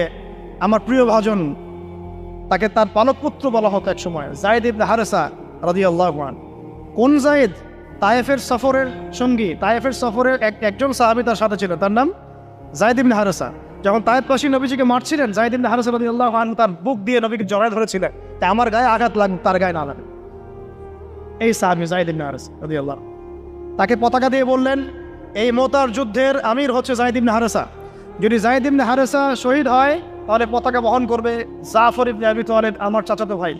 আমার প্রিয় ভাজন, তাকে তার পালক পুত্র বলা হতো এক সময়, যায়েদ ইবনে হারেসা রাদিয়াল্লাহু আনহু। কোন যায়েদ? তায়েফের সফরের সঙ্গী, তায়েফের সফরের একজন সাহাবী তার সাথে ছিল, তার নাম যায়েদ ইবনে হারেসা। যখন তায়েফবাসী নবীজিকে মারছিলেন, যায়েদ ইবনে হারেসা রাদিয়াল্লাহু আনহু তার বুক দিয়ে নবীকে জড়ায় ধরেছিলেন, তাই আমার গায়ে আঘাত লাগবে, তার গায়ে না লাগে। এই সাহাবী যায়েদ ইবনে হারেসা রাদিয়াল্লাহু, তাকে পতাকা দিয়ে বললেন এই মোতার যুদ্ধের আমির হচ্ছে যায়েদ ইবনে হারেসা। যদি যায়েদ ইবনে হারেসা শহীদ হয় তাহলে পতাকা বহন করবে জাফর ইবনে আবি তালিব, আমার চাচাতো ভাই।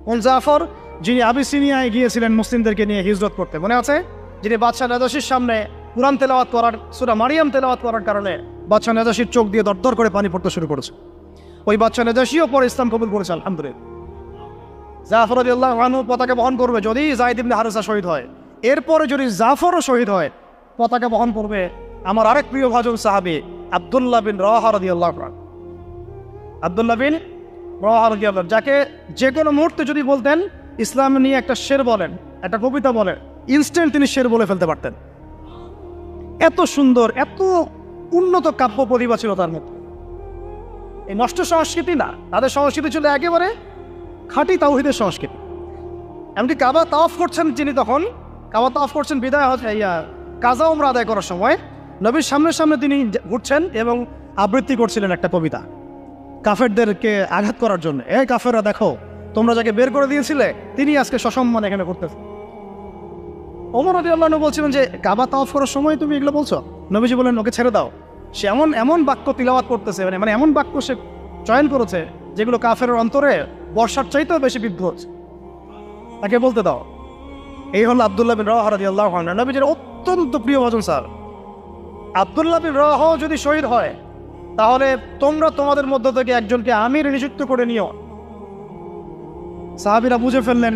কোন জাফর? যিনি আবিসিনিয়ায় গিয়েছিলেন মুসলিমদেরকে নিয়ে হিজরত করতে, মনে আছে? যিনি বাদশাহ নাজাশির সামনে কুরআন তেলাওয়াত করার, সূরা মারিয়াম তেলাওয়াত করার কারণে বাদশাহ নাজাশির চোখ দিয়ে দরদর করে পানি পড়তে শুরু করেছে। ওই বাদশাহ নাজাশিও পরে ইসলাম কবুল করেছে, আলহামদুলিল্লাহ। জাফর রাদিয়াল্লাহু আনহু পতাকা বহন করবে যদি যায়েদ ইবনে হারেসা শহীদ হয়। এরপরে যদি জাফরও শহীদ হয়, পতাকা বহন করবে আমার আরেক প্রিয় ভাজন সাহাবী আব্দুল্লাহ বিন রাওয়াহা রাদিয়াল্লাহু আনহু। আব্দুল্লাহ বিন রাওয়াহা রাদিয়াল্লাহু, যাকে যে কোনো মুহূর্তে যদি বলতেন ইসলাম নিয়ে একটা শের বলেন, একটা কবিতা বলেন, ইনস্ট্যান্ট তিনি শের বলে ফেলতে পারতেন। এত সুন্দর, এত উন্নত কাব্য প্রতিভা ছিল তার মধ্যে। এই নষ্ট সংস্কৃতি না, তাদের সংস্কৃতি ছিল একেবারে খাঁটি তাওহীদের সংস্কৃতি। এমনকি কাবা তাওয়াফ করছেন যিনি, তখন কাবা তাওয়াফ করছেন বিদায় কাজা উমরা আদায় করার সময় নবীর সামনে তিনি ঘুরছেন এবং আবৃত্তি করছিলেন একটা কবিতা কাফেরদেরকে আঘাত করার জন্য। এই কাফেররা দেখো, তোমরা যাকে বের করে দিয়েছিলে তিনি আজকে সসম্মান এখানে করতেছে। ওমর রাদিয়াল্লাহু আনহু বলছিলেন যে কাবা তাওয়াফ করার সময় তুমি এগুলো বলছো? নবীজি বলেন ওকে ছেড়ে দাও, সে এমন বাক্য তিলাওয়াত করতেছে, মানে এমন বাক্য সে চয়ন করেছে যেগুলো কাফেরের অন্তরে বর্ষার চাইতেও বেশি বিদ্ধ হচ্ছে, তাকে বলতে দাও। এই হল আব্দুল্লাহ বিন রাওয়াহা রাদিয়াল্লাহু আনহু, নবীজির অত্যন্ত প্রিয় ভাজন স্যার। আব্দুল্লাহ বিন রাওয়াহা যদি শহীদ হয় তাহলে তোমরা তোমাদের মধ্য থেকে একজনকে আমির নিযুক্ত করে নিও। সাহাবীরা বুঝে ফেললেন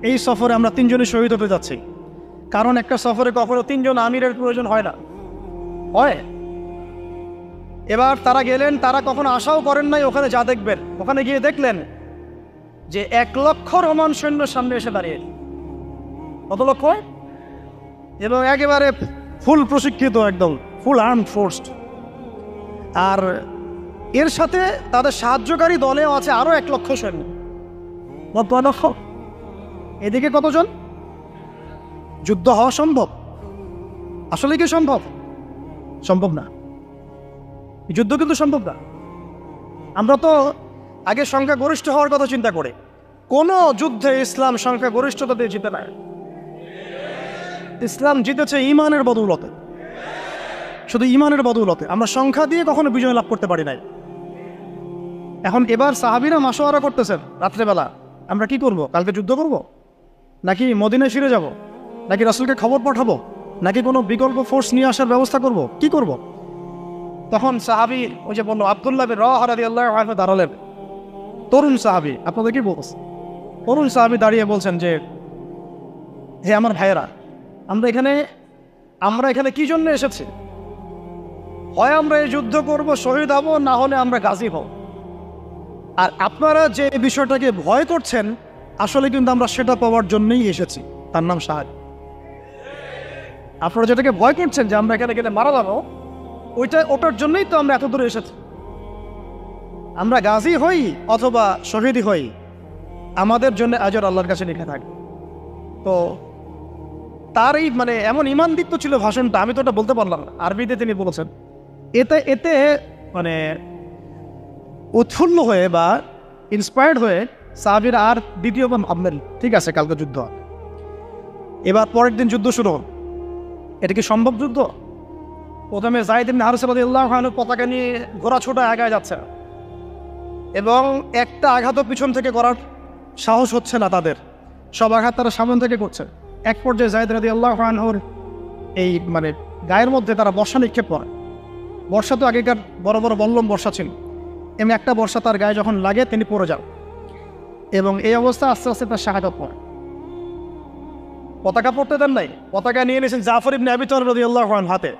এই সফরে আমরা 3 জনই শহীদ হতে যাচ্ছি, কারণ একটা সফরে কখনো 3 জন আমিরের প্রয়োজন হয় না, হয়। এবার তারা গেলেন, তারা কখনো আশাও করেন নাই ওখানে যা দেখবেন। ওখানে গিয়ে দেখলেন যে 1 লক্ষ রোমান সৈন্য সামনে এসে দাঁড়িয়ে। কত লক্ষ? এবং একেবারে ফুল প্রশিক্ষিত, একদম ফুল আর্ম ফোর্সড। আর এর সাথে তাদের সাহায্যকারী দলেও আছে আরো 1 লক্ষ সৈন্য। কত লক্ষ? এদিকে কতজন? যুদ্ধ হওয়া সম্ভব? আসলে কি সম্ভব? সম্ভব না। যুদ্ধ কিন্তু সম্ভব না। আমরা তো আগে সংখ্যাগরিষ্ঠ হওয়ার কথা চিন্তা করি। কোন যুদ্ধে ইসলাম সংখ্যাগরিষ্ঠতা দিয়ে জিতে না। ইসলাম জিতেছে ইমানের বদৌলতে, শুধু ইমানের বদৌলতে। আমরা সংখ্যা দিয়ে কখনো বিজয় লাভ করতে পারি নাই। এখন এবার সাহাবীরা মাশওয়ারা করতেছেন রাত্রেবেলা, আমরা কি করব? কালকে যুদ্ধ করব, নাকি মদিনায় ফিরে যাব, নাকি রাসূলকে খবর পাঠাবো, নাকি কোনো বিকল্প ফোর্স নিয়ে আসার ব্যবস্থা করব, কি করব? তখন সাহাবী ওই যে বললো আব্দুল্লাহ বিন রাওয়াহা রাদিয়াল্লাহু আনহু দাঁড়ালেন। তরুণ সাহাবী, আপনাদের কি বলছেন? তরুণ সাহাবী দাঁড়িয়ে বলছেন যে, হে আমার ভাইয়েরা, আমরা এখানে কি জন্য এসেছি? হয় আমরা এই যুদ্ধ করব, শহীদ হব, না হলে আমরা গাজী হব। আর আপনারা যে বিষয়টাকে ভয় করছেন, আসলে কিন্তু আমরা সেটা পাওয়ার জন্যই এসেছি, তার নাম শাহাদাত। আপনারা যেটাকে ভয় করছেন যে আমরা এখানে গেলে মারা যাবো, ওটার জন্যই তো আমরা এত দূরে এসেছি। আমরা গাজী হই অথবা শহীদই হই, আমাদের জন্য আজর আল্লাহর কাছে লিখে থাকে। তো তার এই মানে এমন ঈমানদীপ্ত ছিল ভাষণটা, আমি তো ওটা বলতে পারলাম না, আরবিতে তিনি বলেছেন। এতে মানে উৎফুল্ল হয়ে বা ইন্সপায়ার্ড হয়ে সাহাবীরা আর দ্বিতীয়বার ভাবলেন, ঠিক আছে কালকে যুদ্ধ। এবার পরের দিন যুদ্ধ শুরু হল। এটা কি সম্ভব যুদ্ধ? প্রথমে যায়েদ ইবনে হারিসা রাদিয়াল্লাহু আনহু পতাকা নিয়ে ঘোড়া ছোটা আগায় যাচ্ছে, এবং একটা আঘাতও পিছন থেকে করার সাহস হচ্ছে না তাদের, সব আঘাত তারা সামনে থেকে করছে। এক পর্যায়ে যায়েদ রাদিয়াল্লাহু আনহুর এই মানে গায়ের মধ্যে তারা বর্ষা নিক্ষেপ করে। বর্ষা তো আগেকার বড় বড় বল্লম বর্ষা ছিল, এমনি একটা বর্ষা তার গায়ে যখন লাগে তিনি পড়ে যান, এবং এই অবস্থা আস্তে আস্তে তার শাহাদাত পড়ে। পতাকা পড়তে দেন নাই, পতাকা নিয়ে নিয়েছেন জাফর ইবনে আবি তালিব রাদিয়াল্লাহু আনহু হাতে,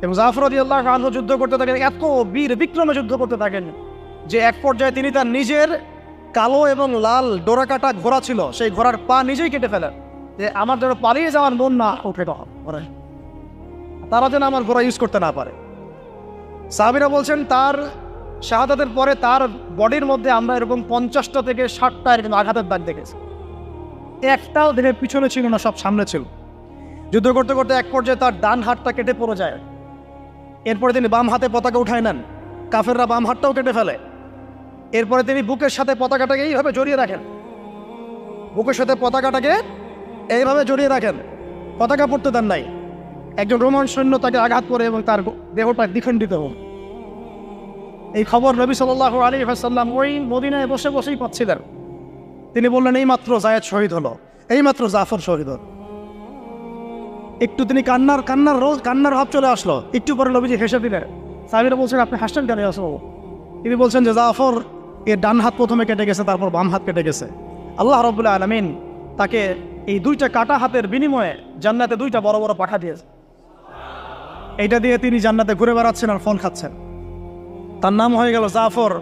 এবং জাফর রাদিয়াল্লাহু আনহু যুদ্ধ করতে থাকেন, এত বীর বিক্রমে যুদ্ধ করতে থাকেন যে এক পর্যায়ে তিনি তার নিজের কালো এবং লাল ডোরাকাটা ঘোড়া ছিল, সেই ঘোড়ার পা নিজেই কেটে ফেলেন, যে আমার যেন পালিয়ে যাওয়ার মন না ওঠে, তারা যেন আমার ঘোড়া ইউজ করতে না পারে। সাহাবীরা বলছেন তার শাহাদাতের পরে তার বডির মধ্যে আমরা এরকম 50টা থেকে 60টা এরকম আঘাতের দাগ দেখেছি। একটাও দেখে পিছনে ছিল না, সব সামনে ছিল। যুদ্ধ করতে করতে এক পর্যায়ে তার ডান হাতটা কেটে পড়ে যায়। এরপরে তিনি বাম হাতে পতাকা উঠায় নেন, কাফেররা বাম হাতটাও কেটে ফেলে। এরপরে তিনি বুকের সাথে পতাকাটাকে এইভাবে জড়িয়ে রাখেন, বুকের সাথে পতাকাটাকে এইভাবে জড়িয়ে রাখেন, পতাকা পড়তে দেন নাই। একজন রোমান সৈন্য তাকে আঘাত করে এবং তার দেহটা দ্বিখণ্ডিত হল। এই খবর নবী সাল্লাল্লাহু আলাইহি ওয়াসাল্লাম ওই মদিনায় বসে বসেই পাচ্ছিলেন। তিনি বললেন, এইমাত্র যায়েদ শহীদ হলো, এইমাত্র জাফর শহীদ হল। একটু তিনি কান্নার ভাব চলে আসলো। একটু পরে নবীজি হেসে দিলেন। সাহাবীরা বলছেন, আপনি হাসছেন কেন রাসূলুল্লাহ? তিনি বলছেন যে জাফর এর ডান হাত প্রথমে কেটে গেছে, তারপর বাম হাত কেটে গেছে। আল্লাহ রাব্বুল আলামিন তাকে এই দুইটা কাটা হাতের বিনিময়ে জান্নাতে দুইটা বড় বড় পাঠা দিয়েছে। এইটা দিয়ে তিনি জান্নাতে ঘুরে বেড়াচ্ছেন আর ফল খাচ্ছেন। তার নাম হয়ে গেল জাফর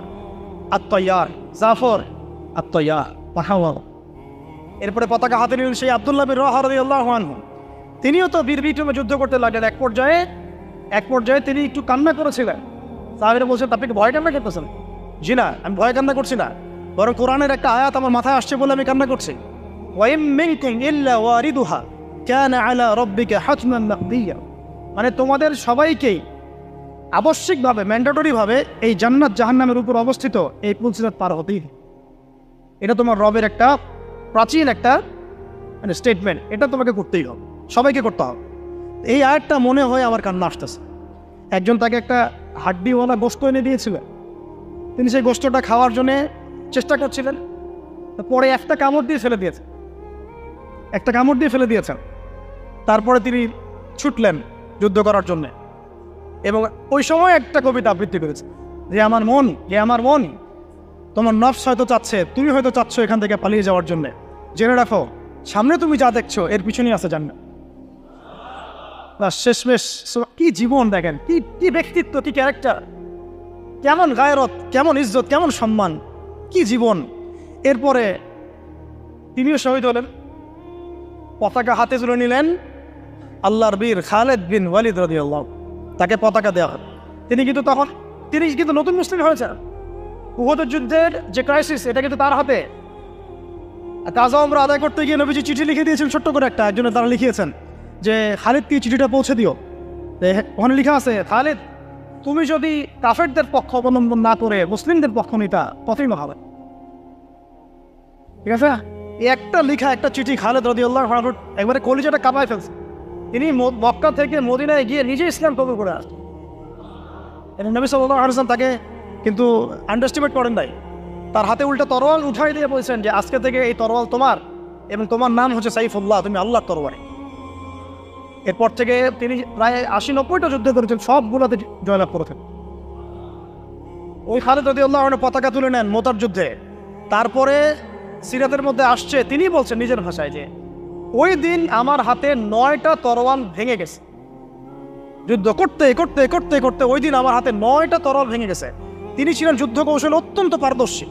আত-তাইয়ার, জাফর আত-তাইয়ার, পাঠাওয়াল। এরপরে পতাকা হাতে নিলেন সেই আব্দুল্লাহ বিন রাওয়াহা রাদিয়াল্লাহু আনহু। তিনিও তো বীর বিক্রমে যুদ্ধ করতে লাগলেন। এক পর্যায়ে তিনি একটু কান্না করেছিলেন। সাহাবীরা বলছেন, আপনি কি ভয় কান্না করতেছেন? জি না, আমি ভয় কান্না করছি না, বরং কোরআনের একটা আয়াত আমার মাথায় আসছে বলে আমি কান্না করছি। ওয়া ইম মিনকুম ইল্লা ওয়ারিদুহা কানা আলা রাব্বিকা হাতমান মাকদিয়া। মানে তোমাদের সবাইকেই আবশ্যিকভাবে, ম্যান্ডেটরিভাবে এই জান্নাত জাহান্নামের উপর অবস্থিত এই পুলসিরাত পার হতেই। এটা তোমার রবের একটা প্রাচীন একটা মানে স্টেটমেন্ট, এটা তোমাকে করতেই হবে, সবাইকে করতে হবে। এই আয়াতটা মনে হয় আমার কান্না আসতেছে। একজন তাকে একটা হাড্ডিওয়ালা গোশত এনে দিয়েছিলেন, তিনি সেই গোশতটা খাওয়ার জন্য চেষ্টা করছিলেন, পরে একটা কামড় দিয়ে ফেলে দিয়েছেন। তারপরে তিনি ছুটলেন যুদ্ধ করার জন্যে, এবং ওই সময় একটা কবিতা আবৃত্তি করেছে, যে আমার মন তোমার নফস হয়তো চাচ্ছে, তুমি হয়তো চাচ্ছ এখান থেকে পালিয়ে যাওয়ার জন্যে, জেনে রাখো সামনে তুমি যা দেখছো এর পিছনেই আছে জান্নাত। শেষমেশ কি জীবন দেখেন, কি ব্যক্তিত্ব, কি ক্যারেক্টার, কেমন গায়রত, কেমন ইজ্জত, কেমন সম্মান, কি জীবন। এরপরে তিনিও শহীদ হলেন। পতাকা হাতে তুলে নিলেন আল্লাহর বীর খালেদ বিন ওয়ালিদ রাদিয়াল্লাহু, তাকে পতাকা দেওয়া হয়। তিনি কিন্তু নতুন মুসলিম হয়েছেন। উহুদের যুদ্ধের যে ক্রাইসিস, এটা কিন্তু তার হাতে। কাজা উমরা আদায় করতে গিয়ে নবীজি চিঠি লিখে দিয়েছেন ছোট্ট করে একটা, একজনের দ্বারা লিখিয়েছেন যে খালিদকে চিঠিটা পৌঁছে দিও। ওখানে লেখা আছে, খালিদ তুমি যদি কাফেরদের পক্ষ অবলম্বন না করে মুসলিমদের পক্ষ নিতা কতই হবে। ঠিক আছে, একটা লেখা একটা চিঠি খালিদ রাদিয়াল্লাহু আনহু একবারে কলিজাটা কাঁপায় ফেলছে। তিনি মক্কা থেকে মদিনায় গিয়ে নিজে ইসলাম কবুল করে আসছেন। নবী সাল্লাল্লাহু আলাইহি ওয়াসাল্লাম তাকে কিন্তু আন্ডারস্টিমেট করেন নাই। তার হাতে উল্টা তরোয়াল উঠাই দিয়ে বলছেন যে আজকে থেকে এই তরোয়াল তোমার এবং তোমার নাম হচ্ছে সাইফুল্লাহ, তুমি আল্লাহর তরবারি। এরপর থেকে তিনি প্রায় ৮০-৯০টা যুদ্ধ করেছেন, সবগুলোতে জয়লাভ করেছেন। ওই খালিদ রাদিয়াল্লাহু আনহু পতাকা তুলে নেন মোতার যুদ্ধে। তারপরে সিরাতের মধ্যে আসছে, তিনি বলছেন নিজের ভাষায় যে ওই দিন আমার হাতে ৯টা তরোয়াল ভেঙে গেছে। যুদ্ধ করতে করতে করতে করতে ওই দিন আমার হাতে 9টা তরোয়াল ভেঙে গেছে। তিনি ছিলেন যুদ্ধ কৌশল অত্যন্ত পারদর্শী,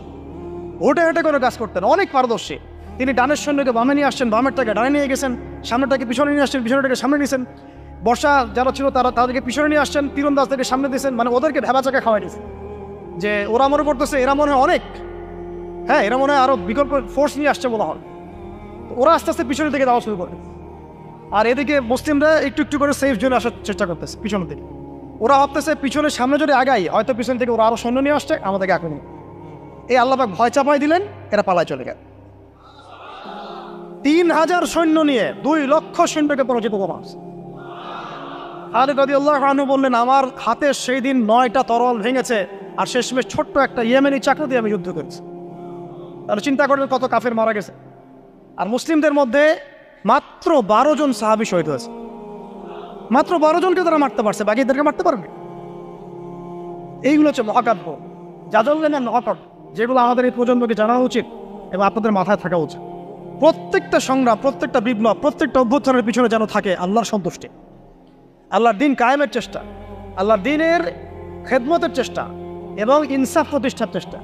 হেঁটে হেঁটে করে কাজ করতেন, অনেক পারদর্শী। তিনি ডানের সৈন্যকে বামে নিয়ে আসছেন, বামেরটাকে ডানে নিয়ে গেছেন, সামনেটাকে পিছনে নিয়ে আসছেন, পিছনেটাকে সামনে নিয়েছেন। বর্ষা যারা ছিল তাদেরকে পিছনে নিয়ে আসছেন, তীরন্দাজদেরকে সামনে দিয়েছেন, মানে ওদেরকে ভেবা চাকা খাওয়াই দিয়েছেন যে ওরা মনে করতেছে এরা মনে হয় অনেক, হ্যাঁ এরা মনে হয় আরো বিকল্প ফোর্স নিয়ে আসছে বলা হয়। ওরা আস্তে আস্তে পিছনের দিকে যাওয়া শুরু করে, আর এদিকে মুসলিমরা একটু একটু করে সেফ জোনে আসার চেষ্টা করতেছে পিছনের দিকে। ওরা ভাবতেছে পিছনের সামনে যদি আগাই হয়তো পিছন থেকে ওরা আরো সৈন্য নিয়ে আসছে, আমাদেরকে আক্রমণ। এই আল্লাহ পাক ভয় চাপাই দিলেন, এরা পালায় চলে গেল। ৩,০০০ সৈন্য নিয়ে ২ লক্ষ সৈন্যকে পরাজিত করা হয়েছে। খালিদ রাদিয়াল্লাহু আনহু বললেন আমার হাতে সেই দিন ৯টা তরোয়াল ভেঙেছে, আর শেষমেশ ছোট্ট একটা ইয়েমেনি চাকরি দিয়ে আমি যুদ্ধ করেছি। তাহলে চিন্তা করেন কত কাফের মারা গেছে। আর মুসলিমদের মধ্যে মাত্র ১২ জন সাহাবী শহীদ হয়েছে। মাত্র ১২ জনকে তারা মারতে পারছে, বাকিদেরকে মারতে পারবে। এইগুলো হচ্ছে মহাকাব্য, জাজল্যান্ড মহাকাব্য, যেগুলো আমাদের এই প্রজন্মকে জানা উচিত এবং আপনাদের মাথায় থাকা উচিত। প্রত্যেকটা সংগ্রাম, প্রত্যেকটা বিপ্লব, প্রত্যেকটা অভ্যুত্থানের পিছনে যেন থাকে আল্লাহর সন্তুষ্টি, আল্লাহর দিন কায়েমের চেষ্টা, আল্লাহর দিনের খেদমতের চেষ্টা এবং ইনসাফ প্রতিষ্ঠার চেষ্টা,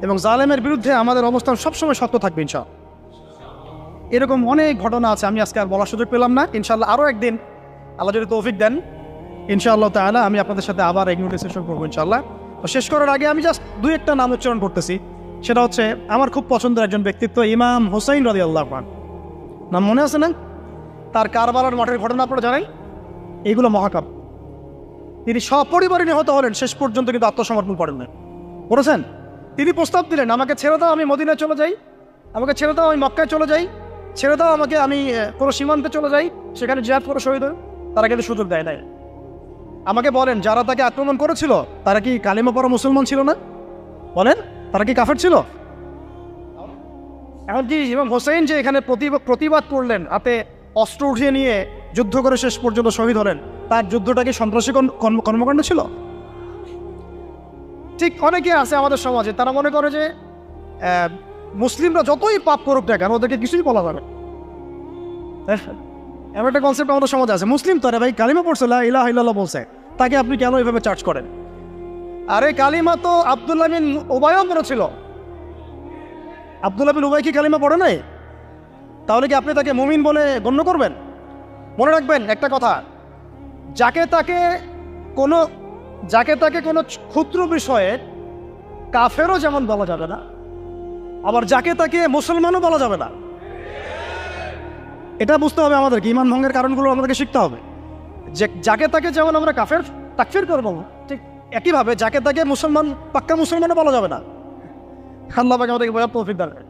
এবং জালেমের বিরুদ্ধে আমাদের অবস্থান সবসময় সত্য থাকবে ইনশাআল্লাহ। এরকম অনেক ঘটনা আছে, আমি আজকে আর বলার সুযোগ পেলাম না। ইনশাআল্লাহ আরও একদিন আল্লাহ যদি তৌফিক দেন ইনশাআল্লাহ তাআলা আমি আপনাদের সাথে আবার এই সেশন করবো ইনশাআল্লাহ। তো শেষ করার আগে আমি জাস্ট 2-1টা নাম উচ্চারণ করতেছি। সেটা হচ্ছে আমার খুব পছন্দের একজন ব্যক্তিত্ব, ইমাম হুসাইন রাদিয়াল্লাহু আনহু। নাম মনে আছে না? তার কারবালার মাঠের ঘটনা আপনারা জানেন। এইগুলো মহাকাব্য। তিনি সপরিবারে নিহত হলেন, শেষ পর্যন্ত কিন্তু আত্মসমর্পণ করেন না, করেছেন। তিনি প্রস্তাব দিলেন আমাকে ছেড়ে দাও, আমি মদিনায় চলে যাই, আমাকে ছেড়ে দাও, আমি মক্কায় চলে যাই, ছেড়ে দাও আমাকে, আমি কোনো সীমান্তে চলে যাই, সেখানে জিহাদ করে শহীদ হই। তারা কিন্তু সুযোগ দেয় নাই। আমাকে বলেন যারা তাকে আক্রমণ করেছিল তারা কি কালিমা পড়া মুসলমান ছিল না? বলেন তারা কি কাফের ছিল? এখন কি ইমাম হোসেন যে এখানে প্রতিবাদ করলেন, হাতে অস্ত্র উঠিয়ে নিয়ে যুদ্ধ করে শেষ পর্যন্ত শহীদ হলেন, তার যুদ্ধটা কি সন্ত্রাসী কর্মকাণ্ড ছিল? ঠিক অনেকে আছে আমাদের সমাজে, তারা মনে করে যে মুসলিমরা যতই পাপ করুক না কেন ওদেরকে কিছুই বলা যাবে। এমন একটা কনসেপ্ট আমাদের সমাজে আছে, মুসলিম তো ভাই কালিমা পড়ছে, লা ইলাহা ইল্লাল্লাহ বলছে, তাকে আপনি কেন এইভাবে চার্জ করেন? আরে কালিমা তো আব্দুল্লাহ বিন উবাইও পড়েছিল। আব্দুল্লাহ বিন উবাই কি কালিমা পড়ে নাই? তাহলে কি আপনি তাকে মুমিন বলে গণ্য করবেন? মনে রাখবেন একটা কথা, যাকে তাকে কোনো ক্ষুদ্র বিষয়ে কাফেরও যেমন বলা যাবে না, আবার যাকে তাকে মুসলমানও বলা যাবে না। এটা বুঝতে হবে আমাদেরকে, ঈমান ভঙ্গের কারণগুলো আমাদেরকে শিখতে হবে। যে যাকে তাকে যেমন আমরা কাফের তাকফির করবো, ঠিক একইভাবে যাকে তাকে মুসলমান পাক্কা মুসলমানও বলা যাবে না। আল্লাহ পাক আমাদেরকে বোঝার তৌফিক দান করেন।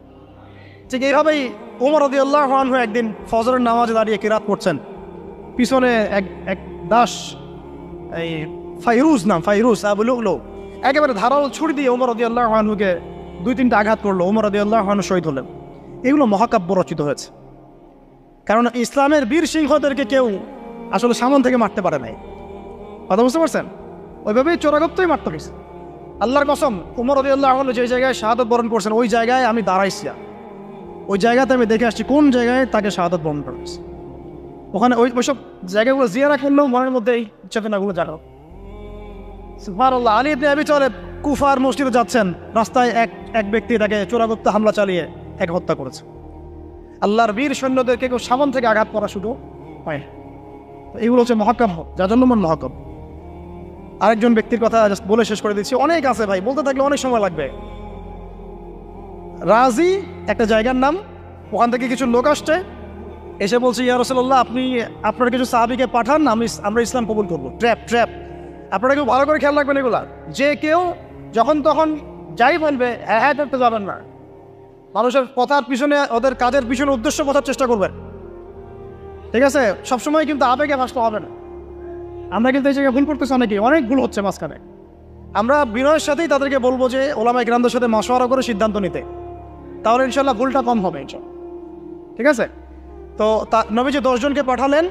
ঠিক এইভাবেই ওমর রাদিয়াল্লাহু আনহু একদিন ফজরের নামাজে দাঁড়িয়ে কিরাত পড়ছেন, পিছনে এক দাস, এই ফাইরুজ আবু লুলু একেবারে ধারালো ছুরি দিয়ে ওমর রাদিয়াল্লাহু আনহুকে 2-3টা আঘাত করলো। ওমর রাদিয়াল্লাহু আনহু শহীদ হলেন। এগুলো মহাকাব্য রচিত হয়েছে, কারণ ইসলামের বীর সিংহদেরকে কেউ আসলে সামন থেকে মারতে পারে নাই। কথা বুঝতে পারছেন? ওইভাবেই চোরাগপ্তই মারতে গেছে। আল্লাহর কসম, ওমর রাদিয়াল্লাহু আনহু যে জায়গায় শাহাদত বরণ করছেন ওই জায়গায় আমি দাঁড়াইছি, ওই জায়গাতে আমি দেখে আসছি কোন জায়গায় তাকে শাহাদত বরণ করেছে। ওখানে ওইসব জায়গাগুলো জিয়ারা করলেও মনের মধ্যে এই চেতনাগুলো জানো। সুবহানাল্লাহ। আলী ইবনে আবি তালেব কুফার মসজিদে যাচ্ছেন, রাস্তায় এক ব্যক্তি তাকে চোরাগপ্ত হামলা চালিয়ে এক হত্যা করেছে। আল্লাহর বীর সৈন্যদেরকে কেউ সামন থেকে আঘাত করা শুধু হয় না। এইগুলো হচ্ছে মহাকাব্য, যার জন্য মন মহাকাব্য। আরেকজন ব্যক্তির কথা বলে শেষ করে দিচ্ছি, অনেক আছে ভাই, বলতে থাকলে অনেক সময় লাগবে। রাজি একটা জায়গার নাম, ওখান থেকে কিছু লোক আসছে, এসে বলছে, ইয়া রাসূলুল্লাহ, আপনি আপনার কিছু সাহাবীকে পাঠান, আমরা ইসলাম কবুল করবো। Trap trap. আপনারা কেউ ভালো করে খেয়াল রাখবেন এগুলা, যে কেউ যখন তখন যাই বলবে হ্যাঁ হ্যাঁ করতে যাবেন না। মানুষের কথার পিছনে, ওদের কাজের পিছনে উদ্দেশ্য বোঝার চেষ্টা করবেন, ঠিক আছে? সবসময় কিন্তু আবেগে ভাসতে হবে না। আমরা কিন্তু এই জায়গায় ভুল করতেছি, অনেক ভুল হচ্ছে মাঝখানে। আমরা বিনয়ের সাথেই তাদেরকে বলবো যে ওলামায়ে কেরামদের সাথে মাশওয়ারা করে সিদ্ধান্ত নিতে, তাহলে ইনশাল্লাহ ভুলটা কম হবে ইনশাল্লাহ, ঠিক আছে? তো নবীজি 10 জনকে পাঠালেন,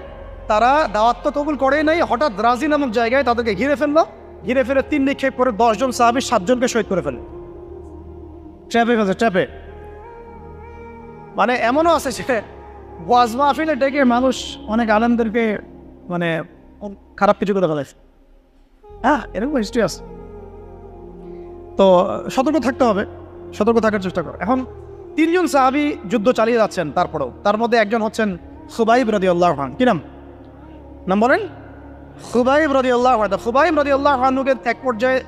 তারা দাওয়াত তো কবুল করেই নাই, হঠাৎ রাজি নামক জায়গায় তাদেরকে ঘিরে ফেললো। ঘিরে ফেলে 3 নিক্ষেপ করে 10 জন সাহাবী 7 জনকে শহীদ করে ফেললেন। ট্র্যাপে ফেলছে, ট্র্যাপে। মানে এমনও আছে যে ওয়াজ মাহফিলে ডেকে মানুষ অনেক আলেমদেরকে মানে খারাপ কিছু করে ফেলেছে। হ্যাঁ, এরকম হিস্ট্রি আছে। তো সতর্ক থাকতে হবে, সতর্ক থাকার চেষ্টা করো। এখন 3 জন সাহাবী যুদ্ধ চালিয়ে যাচ্ছেন, তারপরেও তার মধ্যে একজন হচ্ছেন খুবাইব রাদিয়াল্লাহু আনহু। কি নাম বলেন? খুবাইব রাদিয়াল্লাহু আনহু। খুবাইব রাদিয়াল্লাহু আনহুকে এক পর্যায়ে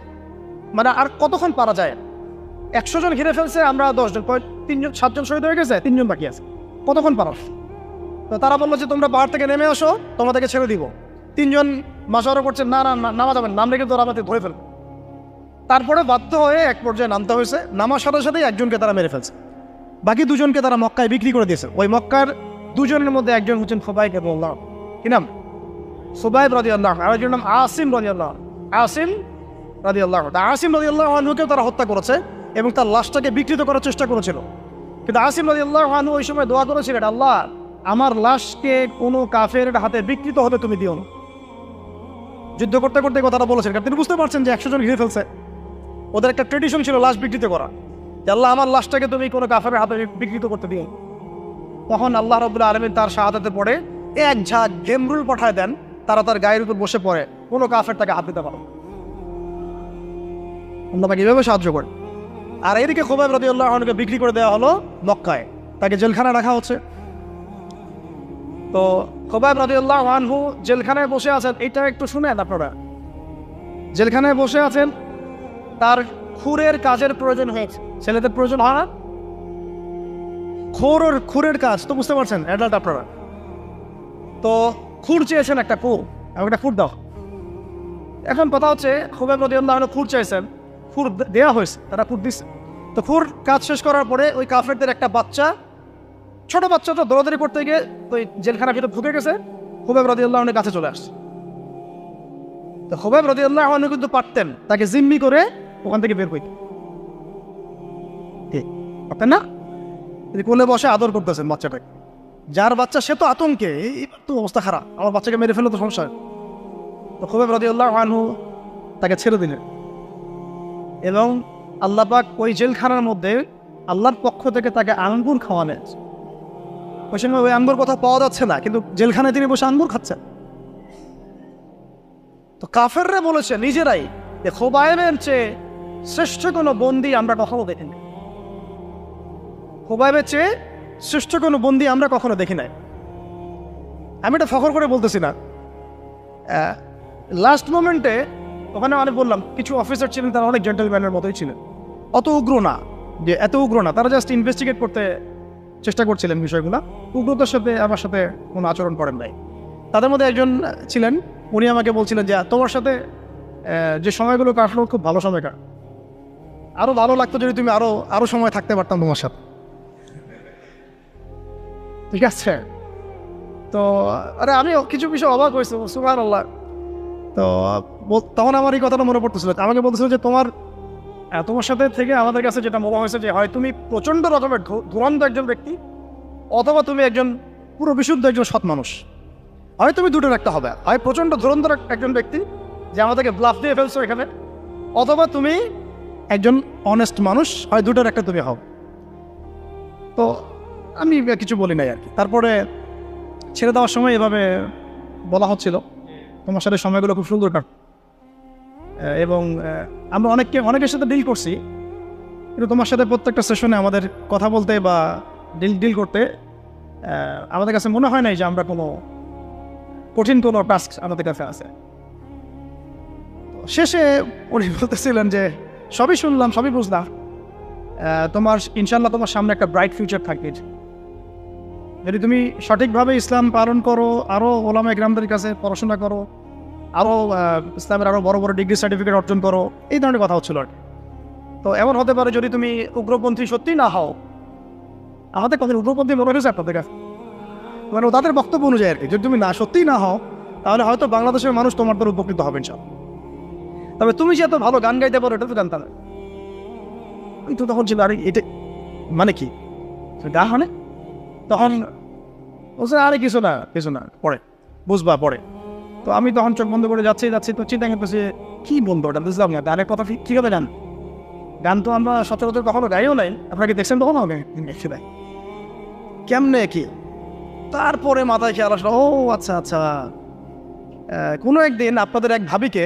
মানে আর কতক্ষণ পারা যায়, 100 জন ঘিরে ফেলছে, আমরা 10 জন, 3 জন, 7 জন শহীদ হয়ে গেছে, 3 জন বাকি আছে, কতক্ষণ পারো? তো তারা বললো যে তোমরা পাহাড় থেকে নেমে আসো, তোমাদেরকে ছেড়ে দিব। 3 জন মাশওয়ারা করছে, না না নামা যাবেন, নামলে কিন্তু ওরা আমাদের ধরে ফেলবে। তারপরে বাধ্য হয়ে এক পর্যায়ে নামতে হয়েছে। নামার সাথে সাথেই একজনকে তারা মেরে ফেলছে, বাকি 2 জনকে তারা মক্কায় বিক্রি করে দিয়েছে। ওই মক্কার 2 জনের মধ্যে একজন হচ্ছেন খুবাইব রাদিয়াল্লাহু আনহু। কি নাম? খুবাইব রাদিয়াল্লাহু আনহু। আর একজনের নাম আসিম রাদিয়াল্লাহু আনহু। আসিম রাদিয়াল্লাহু আনহু। আসিম রাদিয়াল্লাহু আনহুকে তারা হত্যা করেছে এবং তার লাশটাকে বিকৃত করার চেষ্টা করেছিল। কিন্তু আসিম রাদিয়াল্লাহু আনহু ওই সময় দোয়া করেছিলেন, আল্লাহ আমার লাশকে কোনো কাফের হাতে বিকৃত হতে তুমি দিও না। যুদ্ধ করতে করতে কথাটা বলেছেন, কারণ তিনি বুঝতে পারছেন যে 100 জন ঘিরে ফেলছে। ওদের একটা ট্রেডিশন ছিল লাশ বিকৃত করা, যে আল্লাহ আমার লাশটাকে তুমি কোনো কাফের হাতে বিকৃত করতে দিও। তখন আল্লাহ রাব্বুল আলামিন তার শাহাদাতে পড়ে এক ঝাঁক গেমরুল পাঠায় দেন, তারা তার গায়ের উপর বসে পড়ে, কোনো কাফের তাকে হাত দিতে পারো। আল্লাহ তাকে এভাবে সাহায্য করে। আর এদিকে খুবাইব রাদিয়াল্লাহু আনহুকে বিক্রি করে দেওয়া হলো মক্কায়, তাকে জেলখানায় রাখা হচ্ছে। তো খুবাইব রাদিয়াল্লাহু আনহু জেলখানায় বসে আছেন, এটা একটু শুনেন আপনারা। জেলখানায় বসে আছেন, তার খুরের কাজের প্রয়োজন হয়েছে। ছেলেদের প্রয়োজন হয় না? খুরের কাজ তো বুঝতে পারছেন, অ্যাডাল্ট আপনারা। তো খুর চেয়েছেন, একটা খুর, আমাকে একটা খুর দাও। এখন কথা হচ্ছে খুবাইব রাদিয়াল্লাহু আনহু খুর চাইছেন, খুর দেওয়া হয়েছে, তারা খুর দিচ্ছে। তো খুর কাজ শেষ করার পরে ওই কাফেরদের একটা বাচ্চা, ছোট বাচ্চাটা দৌড়াদৌড়ি করতে গিয়ে ওই জেলখানার ভিতরে ঢুকে গেছে, খুবাইব রাদিয়াল্লাহু আনহুর কাছে চলে আসছে। তো খুবাইব রাদিয়াল্লাহু আনহু কিন্তু পারতেন তাকে জিম্মি করে ওখান থেকে বের করতে, পারতেন না? তিনি কোলে বসে আদর করতেছেন বাচ্চাটাকে, যার বাচ্চা সে তো আতঙ্কে, এইবার তো অবস্থা খারাপ, আমার বাচ্চাকে মেরে ফেলে তো সমস্যা। তো খুবাইব রাদিয়াল্লাহু আনহু তাকে ছেড়ে দিলেন এবং আল্লাহ পাক ওই জেলখানার মধ্যে আল্লাহর পক্ষ থেকে তাকে আঙ্গুর খাওয়ালেন। ওই সময় ওই আঙ্গুর কথা পাওয়া যাচ্ছে না, কিন্তু জেলখানায় তিনি বসে আঙ্গুর খাচ্ছেন। তো কাফেররা বলেছে নিজেরাই যে খুবাইবের চেয়ে শ্রেষ্ঠ কোনো বন্দী আমরা কখনো দেখিনি, খুবাইবের চেয়ে শ্রেষ্ঠ কোনো বন্দী আমরা কখনো দেখি নাই। আমি এটা ফখর করে বলতেছি না। লাস্ট মোমেন্টে ওখানে অনেক বললাম, কিছু অফিসার ছিলেন, তারা অনেক জেন্টলম্যানের মতোই ছিলেন, অত উগ্র না, যে এত উগ্র না, তারা জাস্ট ইনভেস্টিগেট করতে চেষ্টা করছিলেন বিষয়গুলো, উগ্রতার সাথে আমার সাথে কোনো আচরণ করেন নাই। তাদের মধ্যে একজন ছিলেন, উনি আমাকে বলছিলেন যে তোমার সাথে যে সময়গুলো কাটলো খুব ভালো সময় কাট, আরও ভালো লাগতো যদি তুমি আরও সময় থাকতে পারতাম তোমার সাথে, ঠিক আছে? তো আরে আমি কিছু বিষয় অবাক হয়েছি, সুবহানাল্লাহ। তো তখন আমার এই কথাটা মনে পড়তেছিল, আমাকে বলতেছিল যে তোমার সাথে থেকে আমাদের কাছে যেটা মনে হয়েছে যে হয় তুমি প্রচণ্ড রকমের দুরন্ত একজন ব্যক্তি, অথবা তুমি একজন পুরো বিশুদ্ধ একজন সৎ মানুষ। হয় তুমি দুটোর একটা হবে, হয় প্রচণ্ড ধুরন্ধর একজন ব্যক্তি যে আমাদেরকে ব্লাফ দিয়ে ফেলছো এখানে, অথবা তুমি একজন অনেস্ট মানুষ, হয় দুটোর একটা তুমি হও। তো আমি কিছু বলি নাই আর কি। তারপরে ছেড়ে দেওয়ার সময় এভাবে বলা হচ্ছিল, তোমার সাথে সময়গুলো খুব সুন্দর কাট, এবং আমরা অনেকের সাথে ডিল করছি, কিন্তু তোমার সাথে প্রত্যেকটা সেশনে আমাদের কথা বলতে বা ডিল করতে আমাদের কাছে মনে হয় নাই যে আমরা কোনো কঠিন কোনো টাস্ক আমাদের কাছে আছে। শেষে উনি বলতেছিলেন যে সবই শুনলাম, সবই বুঝলাম, তোমার ইনশাল্লাহ তোমার সামনে একটা ব্রাইট ফিউচার থাকবে, যদি তুমি সঠিকভাবে ইসলাম পালন করো, আরও ওলামা ইকরামদের কাছে পড়াশোনা করো, আরও ইসলামের আরও বড় বড় ডিগ্রি সার্টিফিকেট অর্জন করো, এই ধরনের কথা হচ্ছিল আর কি। তো এমন হতে পারে যদি তুমি উগ্রপন্থী সত্যি না হও, আমাদের কথা উগ্রপন্থী মনে হয়েছে আপনাদের কাছে, মানে তাদের বক্তব্য অনুযায়ী আর কি, যদি তুমি সত্যিই না হও তাহলে হয়তো বাংলাদেশের মানুষ তোমার দ্বারা উপকৃত হবেন সব। তবে তুমি যে এত ভালো গান গাইতে পারো এটা তো জানতাম না। কিন্তু তখন ছিল আরে এটা মানে কি গান, মানে তখন বলছে আরে কিছু না পরে বুঝবা পরে। তো আমি তখন চোখ বন্ধ করে যাচ্ছি তো চিন্তা করতেছি কি বলবো ওটা বুঝলাম না, গানের কথা কি হবে গান, গান তো আমরা সচরাচর কখনো গাইও নাই, আপনাকে দেখছেন তখন হবে দেয় কেমনে কি। তারপরে মাথায় খেয়াল আসলো, ও আচ্ছা কোনো একদিন আপনাদের এক ভাবিকে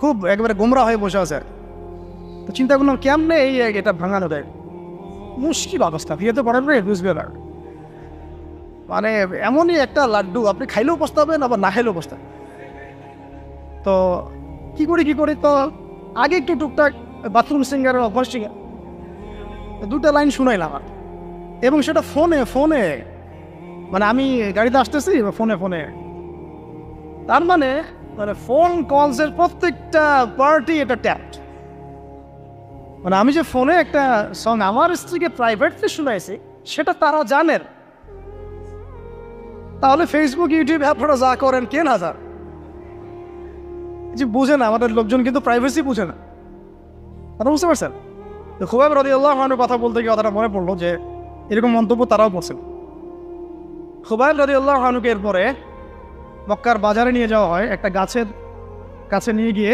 খুব একেবারে গোমরা হয়ে বসে আছে, তো চিন্তা করলাম কেমনে এটা ভাঙানো দেয়, মুশকিল অবস্থা, বিয়েতে পড়েন রে বুঝবে না, মানে এমনই একটা লাড্ডু আপনি খাইলেও পস্তাবেন আবার না খাইলেও পস্তাবেন। তো কি করি তো আগে একটু টুকটাক বাথরুম সিঙ্গারের অভ্যাস সিঙ্গার দুটা লাইন শুনাইলাম আর, এবং সেটা ফোনে মানে আমি গাড়িতে আসতেছি ফোনে, তার মানে ফোন কলসের প্রত্যেকটা পার্টি এটা ট্যাপড। মানে আমি যে ফোনে একটা সং আমার স্ত্রীকে প্রাইভেটলি শুনাইছি সেটা তারা জানেন, তাহলে ফেসবুক ইউটিউবে আপনারা যা করেন কে না যান, যে বুঝে না আমাদের লোকজন কিন্তু প্রাইভেসি বুঝে না, তারা বুঝতে পারছেন। তো খুবাইব রাদিয়াল্লাহু আনহুর কথা বলতে গিয়ে কথাটা মনে পড়লো যে এরকম মন্তব্য তারাও করছেন। খুবাইব রাদিয়াল্লাহু আনহুকে এরপরে মক্কার বাজারে নিয়ে যাওয়া হয়, একটা গাছের কাছে নিয়ে গিয়ে,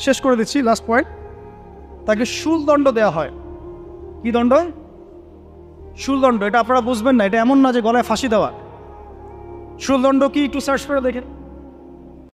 শেষ করে দিচ্ছি লাস্ট পয়েন্ট, তাকে শুলদণ্ড দেওয়া হয়। কি দণ্ড? শুলদণ্ড। এটা আপনারা বুঝবেন না, এটা এমন না যে গলায় ফাঁসি দেওয়া। শুলদণ্ড কি একটু সার্চ করে দেখেন।